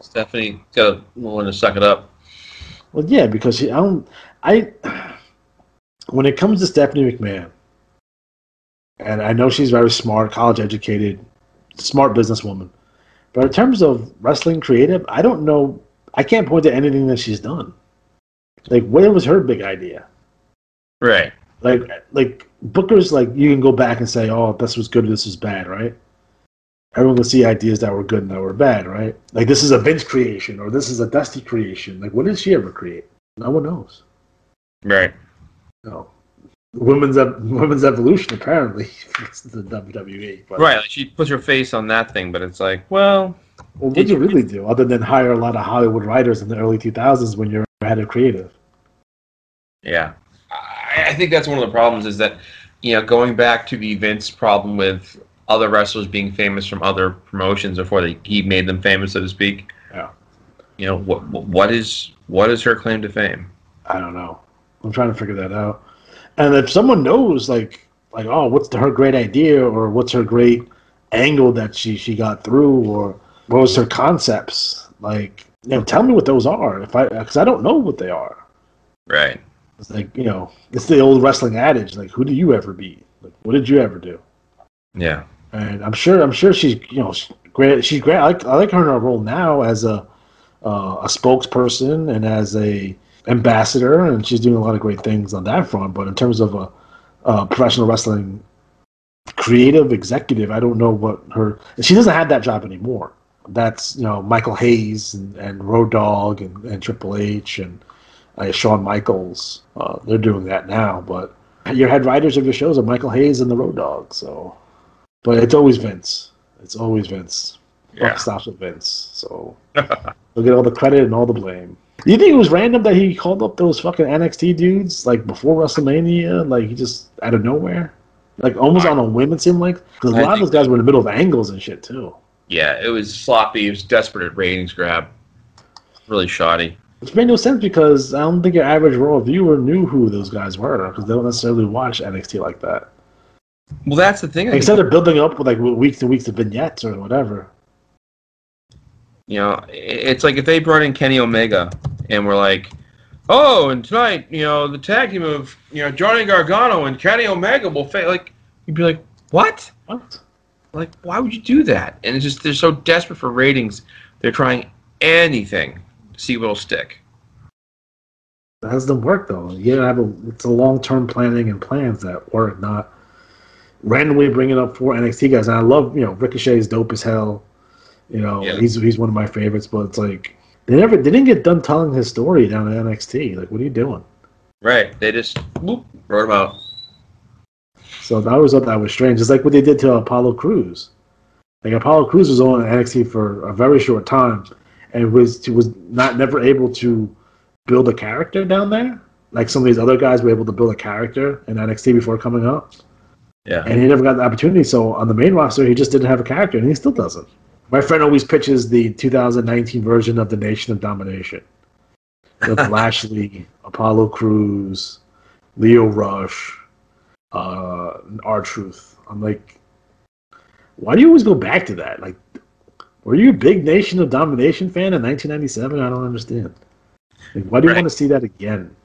Stephanie got willing to suck it up. Well, yeah, because when it comes to Stephanie McMahon, and I know she's very smart, college educated, smart businesswoman, But in terms of wrestling creative, I don't know. I can't point to anything that she's done. Like, where was her big idea? Right. Like Booker's, like, you can go back and say, oh, this was good, this was bad, right? Everyone can see ideas that were good and that were bad, right? Like, this is a Vince creation, or this is a Dusty creation. Like, what did she ever create? No one knows. Right. No. Women's evolution, apparently, for the WWE. But, right. Like, she puts her face on that thing, but it's like, well, what did you really do other than hire a lot of Hollywood writers in the early 2000s when you're head of creative? Yeah. I think that's one of the problems is that, going back to the Vince problem with other wrestlers being famous from other promotions before he made them famous, so to speak. Yeah. What is her claim to fame? I don't know. I'm trying to figure that out. And if someone knows, like, oh, what's her great idea, or what's her great angle that she got through, or what was her concepts? Like, tell me what those are, because I don't know what they are. Right. It's like, it's the old wrestling adage, like, who do you ever beat? Like, what did you ever do? Yeah. And I'm sure she's, great. She's great. I like her in her role now as a spokesperson and as a ambassador, and she's doing a lot of great things on that front. But in terms of a professional wrestling creative executive, I don't know what her. She doesn't have that job anymore. That's Michael Hayes and Road Dogg and Triple H and Shawn Michaels. They're doing that now. But your head writers of your shows are Michael Hayes and the Road Dogg. So, but it's always Vince. It's always Vince. Buck stops with Vince. So they'll get all the credit and all the blame. Do you think it was random that he called up those fucking NXT dudes, like, before WrestleMania? Like, he just, out of nowhere? Like, almost on a whim, it seemed like? Because a lot of those guys were in the middle of angles and shit, too. Yeah, it was sloppy. It was desperate at ratings grab. Really shoddy. Which made no sense because I don't think your average Raw viewer knew who those guys were, because they don't necessarily watch NXT like that. Well, that's the thing. Instead of building up with, like, weeks and weeks of vignettes or whatever. It's like if they brought in Kenny Omega and were like, oh, and tonight, the tag team of, Johnny Gargano and Kenny Omega will face, like, you'd be like, what? What? Like, why would you do that? And it's just, they're so desperate for ratings, they're trying anything to see what'll stick. That doesn't work, though. It's a long-term planning and plans that work, not randomly bringing up 4 NXT guys. And I love, Ricochet is dope as hell. He's one of my favorites, but it's like they didn't get done telling his story down at NXT. Like, what are you doing? Right. They just wrote him out. So I always thought that was strange. It's like what they did to Apollo Crews. Like, Apollo Crews was on NXT for a very short time and was never able to build a character down there. Like some of these other guys were able to build a character in NXT before coming up. Yeah. And he never got the opportunity. So on the main roster, he just didn't have a character, and he still doesn't. My friend always pitches the 2019 version of the Nation of Domination. With Lashley, Apollo Crews, Lio Rush, R-Truth. I'm like, why do you always go back to that? Like, were you a big Nation of Domination fan in 1997? I don't understand. Like, why do you want to see that again?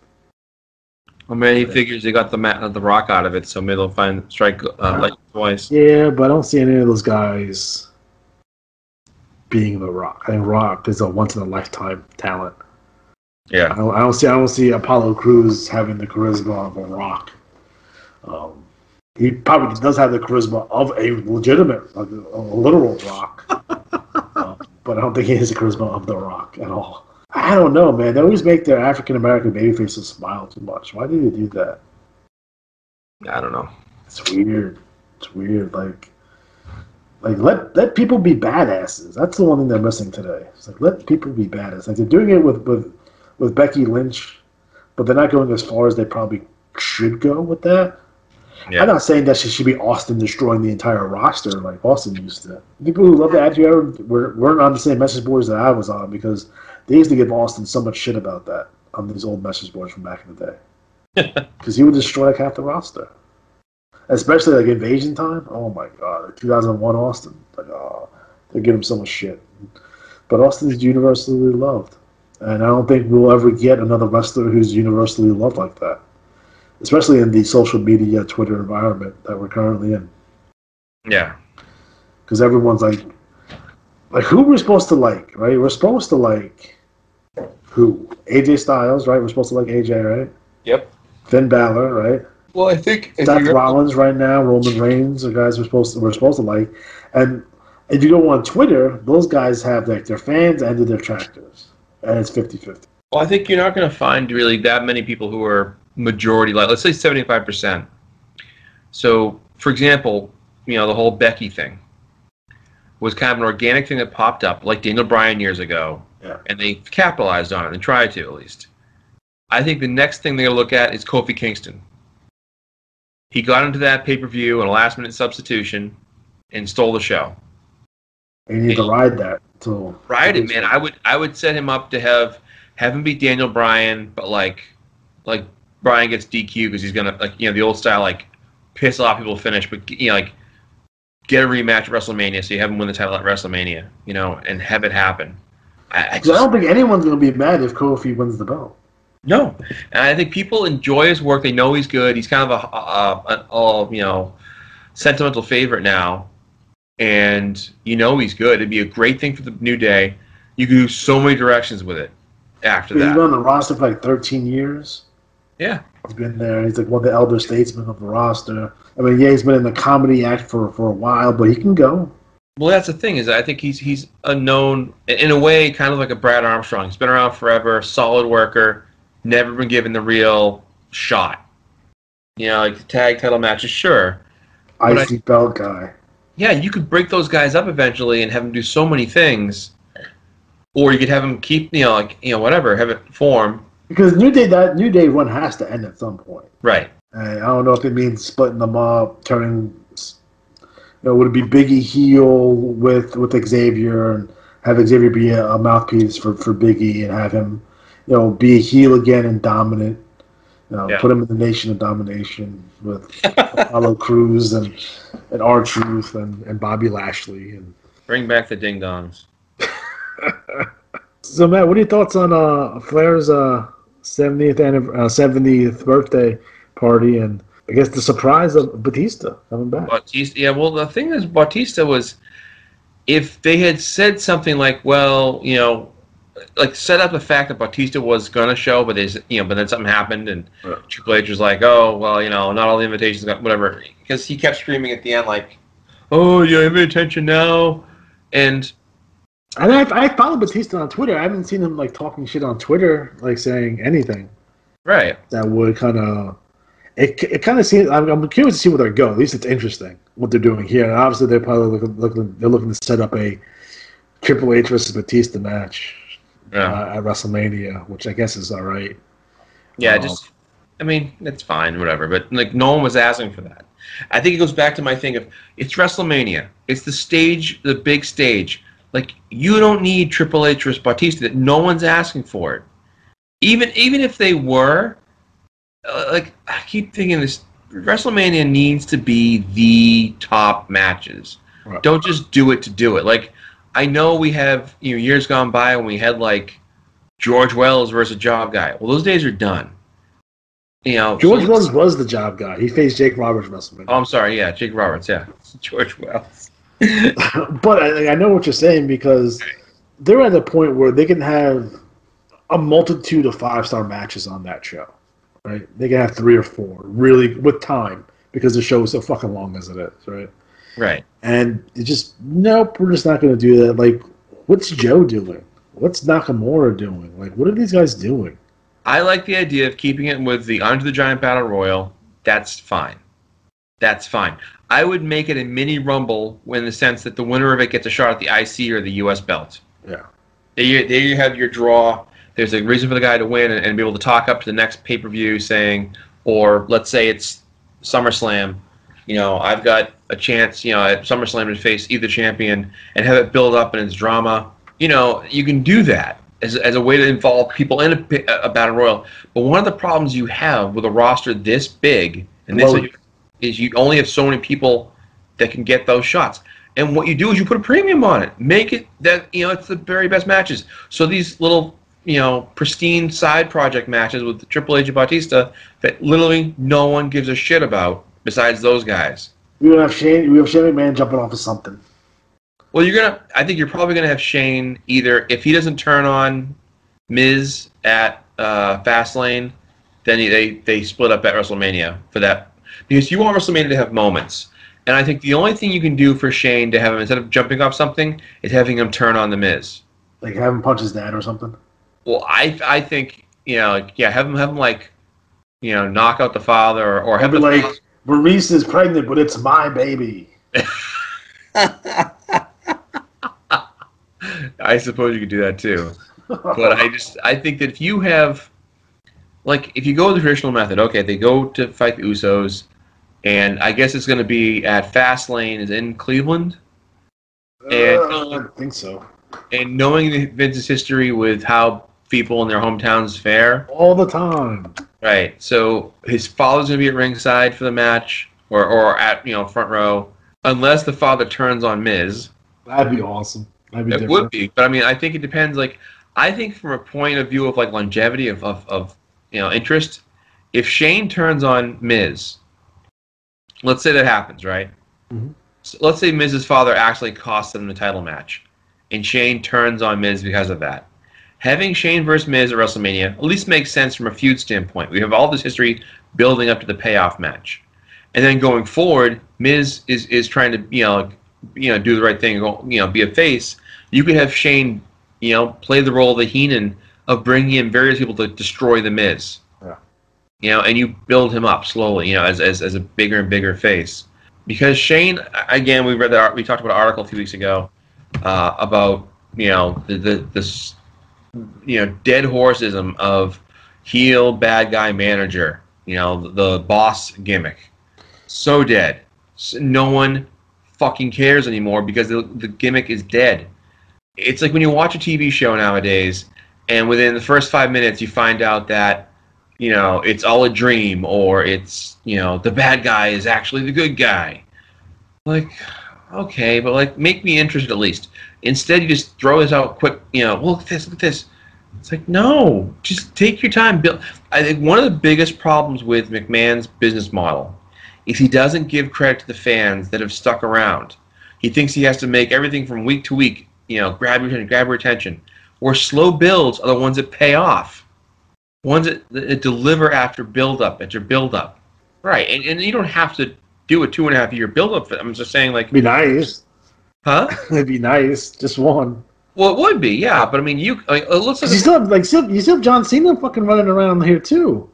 Well, maybe he figures they got the Rock out of it, so maybe they'll strike lightning twice. Yeah, but I don't see any of those guys being the Rock. I think Rock is a once-in-a-lifetime talent. Yeah, I don't see Apollo Crews having the charisma of a Rock. He probably does have the charisma of a legitimate, a literal Rock, but I don't think he has the charisma of the Rock at all. I don't know, man. They always make their African-American babyfaces smile too much. Why do they do that? I don't know. It's weird. Like let people be badasses. That's the one thing they're missing today. It's like, let people be badasses. Like, they're doing it with Becky Lynch, but they're not going as far as they probably should go with that. Yeah. I'm not saying that she should be Austin destroying the entire roster like Austin used to. People who love the Attitude Era weren't on the same message boards that I was on, because they used to give Austin so much shit about that on these old message boards from back in the day. Because he would destroy like half the roster. Especially like Invasion time. Oh my god. 2001 Austin. Like, oh, they give him so much shit. But Austin's universally loved. And I don't think we'll ever get another wrestler who's universally loved like that. Especially in the social media, Twitter environment that we're currently in. Yeah. Because everyone's like, like who we're supposed to like, right? We're supposed to like who? AJ Styles, right? We're supposed to like AJ, right? Yep. Finn Balor, right? Well, I think Seth Rollins right now, Roman Reigns, the guys we're supposed to like, and if you go on Twitter, those guys have like their fans and their detractors, and it's 50-50. Well, I think you're not going to find really that many people who are majority, like let's say 75%. So, for example, the whole Becky thing was kind of an organic thing that popped up, like Daniel Bryan years ago, and they capitalized on it and tried to at least. I think the next thing they're going to look at is Kofi Kingston. He got into that pay-per-view in a last-minute substitution and stole the show. You need to ride that. Ride it, man. I would set him up to have him beat Daniel Bryan, but like Bryan gets DQ because he's gonna the old style piss a lot of people finish, but get a rematch at WrestleMania, so you have him win the title at WrestleMania, and have it happen. I don't think anyone's gonna be mad if Kofi wins the belt. No, and I think people enjoy his work. They know he's good. He's kind of an all sentimental favorite now, and he's good. It'd be a great thing for the New Day. You could do so many directions with it after that. He's been on the roster for 13 years. Yeah, he's been there. He's like one of the elder statesmen of the roster. I mean, he's been in the comedy act for a while, but he can go. Well, that's the thing is I think he's a known, in a way, kind of like a Brad Armstrong. He's been around forever, solid worker. Never been given the real shot. Like the tag title matches, sure. IC belt guy. Yeah, you could break those guys up eventually and have them do so many things. Or you could have them keep, whatever, have it form. Because that New Day run has to end at some point. Right. I don't know if it means splitting them up, turning, would it be Big E heel with Xavier and have Xavier be a mouthpiece for Big E and have him be a heel again and dominant. Put him in the Nation of Domination with Apollo Crews and R-Truth and Bobby Lashley. And bring back the Ding Dongs. So, Matt, what are your thoughts on Flair's 70th birthday party and I guess the surprise of Batista coming back? Batista, yeah. Well, the thing is, Batista was, if they had said something like, well, set up the fact that Batista was gonna show, but but then something happened, and Triple H was like, "Oh, well, not all the invitations got whatever," because he kept screaming at the end like, "Oh, you have attention now," and I follow Batista on Twitter. I haven't seen him talking shit on Twitter, saying anything. Right. That would kind of it kind of seems. I'm curious to see where they go. At least it's interesting what they're doing here. And obviously, they're probably looking to set up a Triple H versus Batista match. At WrestleMania, which I guess is all right. Yeah, it's fine, whatever. But no one was asking for that. I think it goes back to my thing of it's WrestleMania. It's the stage, the big stage. You don't need Triple H versus Batista. That no one's asking for it. Even if they were, I keep thinking this. WrestleMania needs to be the top matches. Right. Don't just do it to do it. I know we have years gone by when we had George Wells versus Job Guy. Well, those days are done. George Wells was the Job Guy. He faced Jake Roberts WrestleMania. Oh, I'm sorry. Yeah, Jake Roberts. Yeah, George Wells. But I know what you're saying because they're at a point where they can have a multitude of 5-star matches on that show. Right? They can have 3 or 4 really with time because the show is so fucking long as it is. Right. Right. And it's just, nope, we're just not going to do that. What's Joe doing? What's Nakamura doing? What are these guys doing? I like the idea of keeping it with the Andre the Giant Battle Royal. That's fine. That's fine. I would make it a mini Rumble in the sense that the winner of it gets a shot at the IC or the US belt. Yeah. There you have your draw. There's a reason for the guy to win and be able to talk up to the next pay-per-view saying, or let's say it's SummerSlam, I've got a chance, at SummerSlam to face either champion and have it build up in its drama. You can do that as a way to involve people in a battle royal. But one of the problems you have with a roster this big and is you only have so many people that can get those shots. And what you do is you put a premium on it. Make it that, it's the very best matches. So these little, pristine side project matches with Triple H and Batista that literally no one gives a shit about besides those guys. We have Shane McMahon jumping off of something. Well, I think you're probably gonna have Shane either if he doesn't turn on Miz at Fastlane, then they split up at WrestleMania for that, because you want WrestleMania to have moments. And I think the only thing you can do for Shane to have him, instead of jumping off something, is having him turn on the Miz. Like have him punch his dad or something. Well, I think have him like knock out the father or have Be like Maurice is pregnant, but it's my baby. I suppose you could do that too, but I think that if you have, like, if you go the traditional method, okay, they go to fight the Usos, and I guess it's going to be at Fastlane is in Cleveland, and I think so. And knowing Vince's history with how people in their hometowns fare all the time, right? So his father's going to be at ringside for the match, or at front row, unless the father turns on Miz. That'd be awesome. It would be, but I mean, I think it depends. Like, I think from a point of view of like longevity of interest, if Shane turns on Miz, let's say that happens, right? Mm-hmm. So let's say Miz's father actually cost him the title match, and Shane turns on Miz because of that. Having Shane versus Miz at WrestleMania at least makes sense from a feud standpoint. We have all this history building up to the payoff match, and then going forward, Miz is trying to do the right thing, be a face. You could have Shane, play the role of the Heenan of bringing in various people to destroy the Miz. Yeah. And you build him up slowly, as a bigger and bigger face. Because Shane, again, we talked about an article a few weeks ago about this dead horsism of heel bad guy manager, the boss gimmick. So dead. No one fucking cares anymore because the gimmick is dead. It's like when you watch a TV show nowadays, and within the first 5 minutes you find out that it's all a dream, or it's the bad guy is actually the good guy. Like, okay, but like make me interested at least. Instead, you just throw this out quick. Look at this. It's like, no, just take your time. I think one of the biggest problems with McMahon's business model is he doesn't give credit to the fans that have stuck around. He thinks he has to make everything from week to week, grab your attention. Where slow builds are the ones that pay off. Ones that deliver after build-up. Right, and you don't have to do a 2.5 year build-up. I'm just saying, like... It'd be nice. Huh? It'd be nice. Just one. Well, it would be, yeah, but I mean, it looks like... You still have John Cena fucking running around here, too.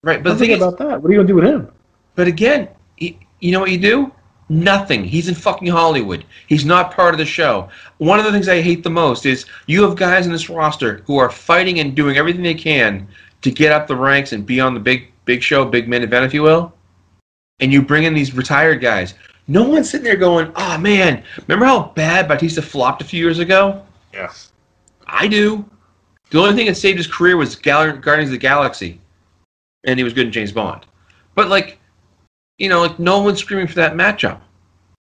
Right, but the thing is... about that. What are you going to do with him? But again, you know what you do? Nothing. He's in fucking Hollywood. He's not part of the show. One of the things I hate the most is you have guys in this roster who are fighting and doing everything they can to get up the ranks and be on the big show, big main event, if you will. And you bring in these retired guys. No one's sitting there going, oh, man, remember how bad Batista flopped a few years ago? Yeah. I do. The only thing that saved his career was Guardians of the Galaxy. And he was good in James Bond. But, like, no one's screaming for that matchup.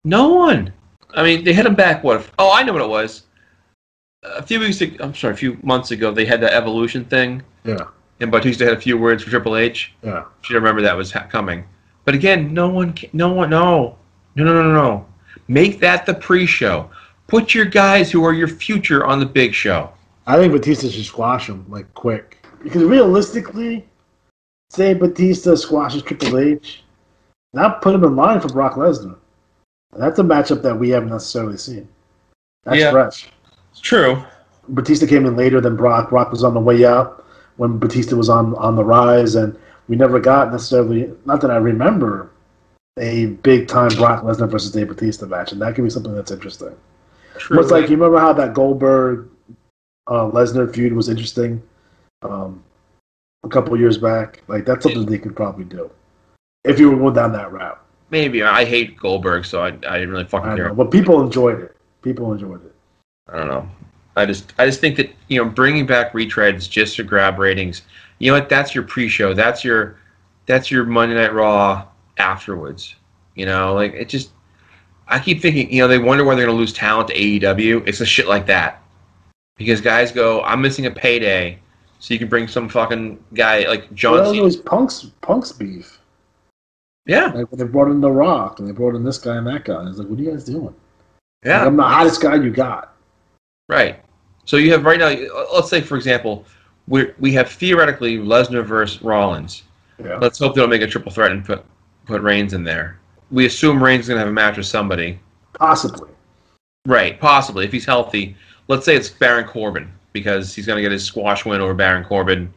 No one. I mean, they had him back, what? Oh, I know what it was. A few months ago, they had that Evolution thing. Yeah. And Batista had a few words for Triple H. Yeah. Should remember that was coming. But again, no. Make that the pre-show. Put your guys who are your future on the big show. I think Batista should squash him, like, quick. Because realistically, say Batista squashes Triple H, that put him in line for Brock Lesnar. That's a matchup that we haven't necessarily seen. That's fresh. It's true. Batista came in later than Brock. Brock was on the way up when Batista was on the rise, and we never got necessarily, not that I remember, a big-time Brock Lesnar versus Dave Batista match, and that could be something that's interesting. True. It's like, you remember how that Goldberg-Lesnar feud was interesting a couple years back? Like, that's something they could probably do if you were going down that route. Maybe. I hate Goldberg, so I didn't really fucking care. But people enjoyed it. I don't know. I just think that, bringing back retreads just to grab ratings, you know what? That's your pre-show. That's your Monday Night Raw afterwards. Like, it just... I keep thinking, they wonder why they're going to lose talent to AEW. It's the shit like that. Because guys go, I'm missing a payday, so you can bring some fucking guy like John Cena. It was Punk's beef. Yeah. Like, they brought in The Rock, and they brought in this guy and that guy. And it's like, what are you guys doing? Yeah. Like, I'm the hottest guy you got. Right. So you have right now, let's say, for example, we have theoretically Lesnar versus Rollins. Yeah. Let's hope they don't make a triple threat and put Reigns in there. We assume Reigns is going to have a match with somebody. Possibly. Right, possibly, if he's healthy. Let's say it's Baron Corbin, because he's going to get his squash win over Baron Corbin.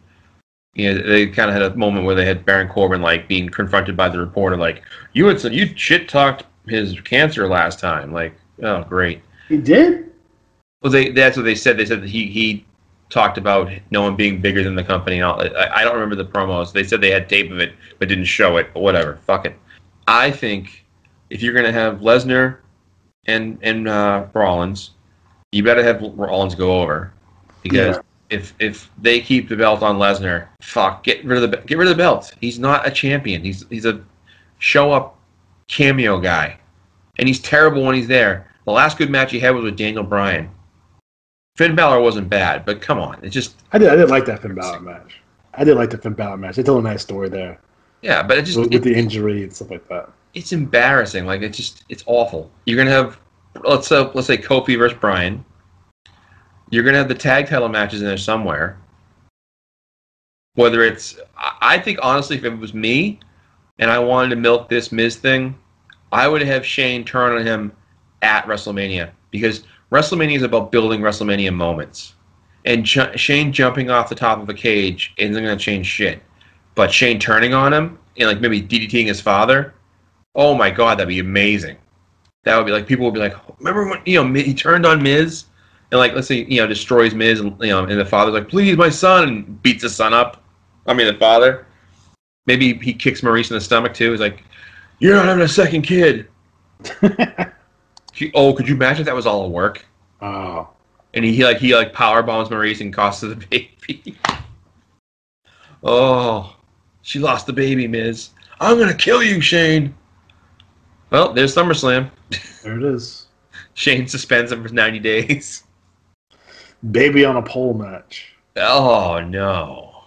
You know, they kind of had a moment where they had Baron Corbin, like, being confronted by the reporter, like, you shit-talked his cancer last time. Like, oh, great. He did? Well, that's what they said. They said that he talked about no one being bigger than the company. And all. I don't remember the promos. They said they had tape of it, but didn't show it. But whatever. Fuck it. I think if you're going to have Lesnar and Rollins, you better have Rollins go over, because if they keep the belt on Lesnar, fuck, get rid of the belt. He's not a champion. He's a show up cameo guy, and he's terrible when he's there. The last good match he had was with Daniel Bryan. Finn Balor wasn't bad, but come on, it just I did like that Finn Balor match. I did like the Finn Balor match. They told a nice story there. Yeah, but it just with the injury and stuff like that. It's embarrassing. Like it's awful. You're gonna have let's say Kofi versus Bryan. You're gonna have the tag title matches in there somewhere. Whether it's, I think honestly, if it was me, and I wanted to milk this Miz thing, I would have Shane turn on him at WrestleMania, because WrestleMania is about building WrestleMania moments, and Shane jumping off the top of a cage isn't gonna change shit. But Shane turning on him and like maybe DDTing his father, oh my god, that'd be amazing. That would be like, people would be like, remember when he turned on Miz, and like let's say destroys Miz, and and the father's like, please my son, and beats his son up. I mean the father. Maybe he kicks Maurice in the stomach too. He's like, you're not having a second kid. Could you imagine if that was all a work? Oh. And he power bombs Maurice and costs her the baby. Oh, she lost the baby, Miz. I'm gonna kill you, Shane. Well, there's SummerSlam. There it is. Shane suspends him for 90 days. Baby on a pole match. Oh no!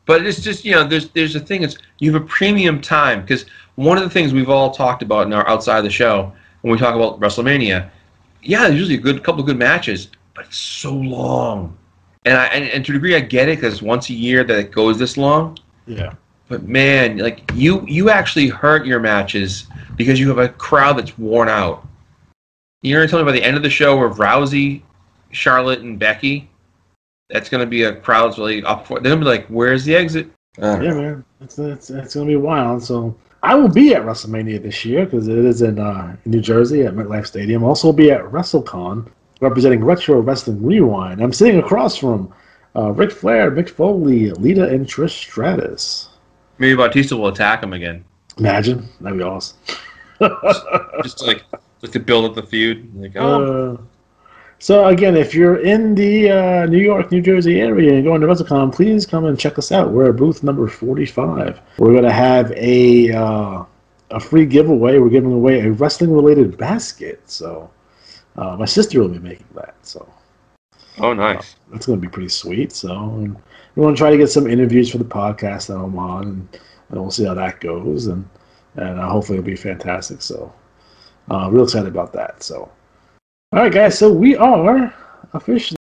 But it's just there's a thing. Is you have a premium time, because one of the things we've all talked about in our outside of the show when we talk about WrestleMania, there's usually a couple of good matches, but it's so long. And to a degree I get it, because it's once a year that it goes this long. Yeah. But man, like you actually hurt your matches because you have a crowd that's worn out. You're gonna tell me by the end of the show where Rousey, Charlotte, and Becky, that's gonna be a crowd that's really up for it. They're gonna be like, "Where's the exit?" Yeah, man, it's gonna be wild. So I will be at WrestleMania this year because it is in New Jersey at MetLife Stadium. I'll also be at WrestleCon representing Retro Wrestling Rewind. I'm sitting across from Ric Flair, Mick Foley, Lita, and Trish Stratus. Maybe Bautista will attack him again. Imagine, that'd be awesome. just to build up the feud. Like, So again, if you're in the New York, New Jersey area and going to WrestleCon, please come and check us out. We're at booth number 45. We're going to have a free giveaway. We're giving away a wrestling-related basket. So my sister will be making that. So oh, nice. That's going to be pretty sweet. So we want to try to get some interviews for the podcast that I'm on, and we'll see how that goes. And hopefully it'll be fantastic. So real excited about that. So. All right, guys, so we are officially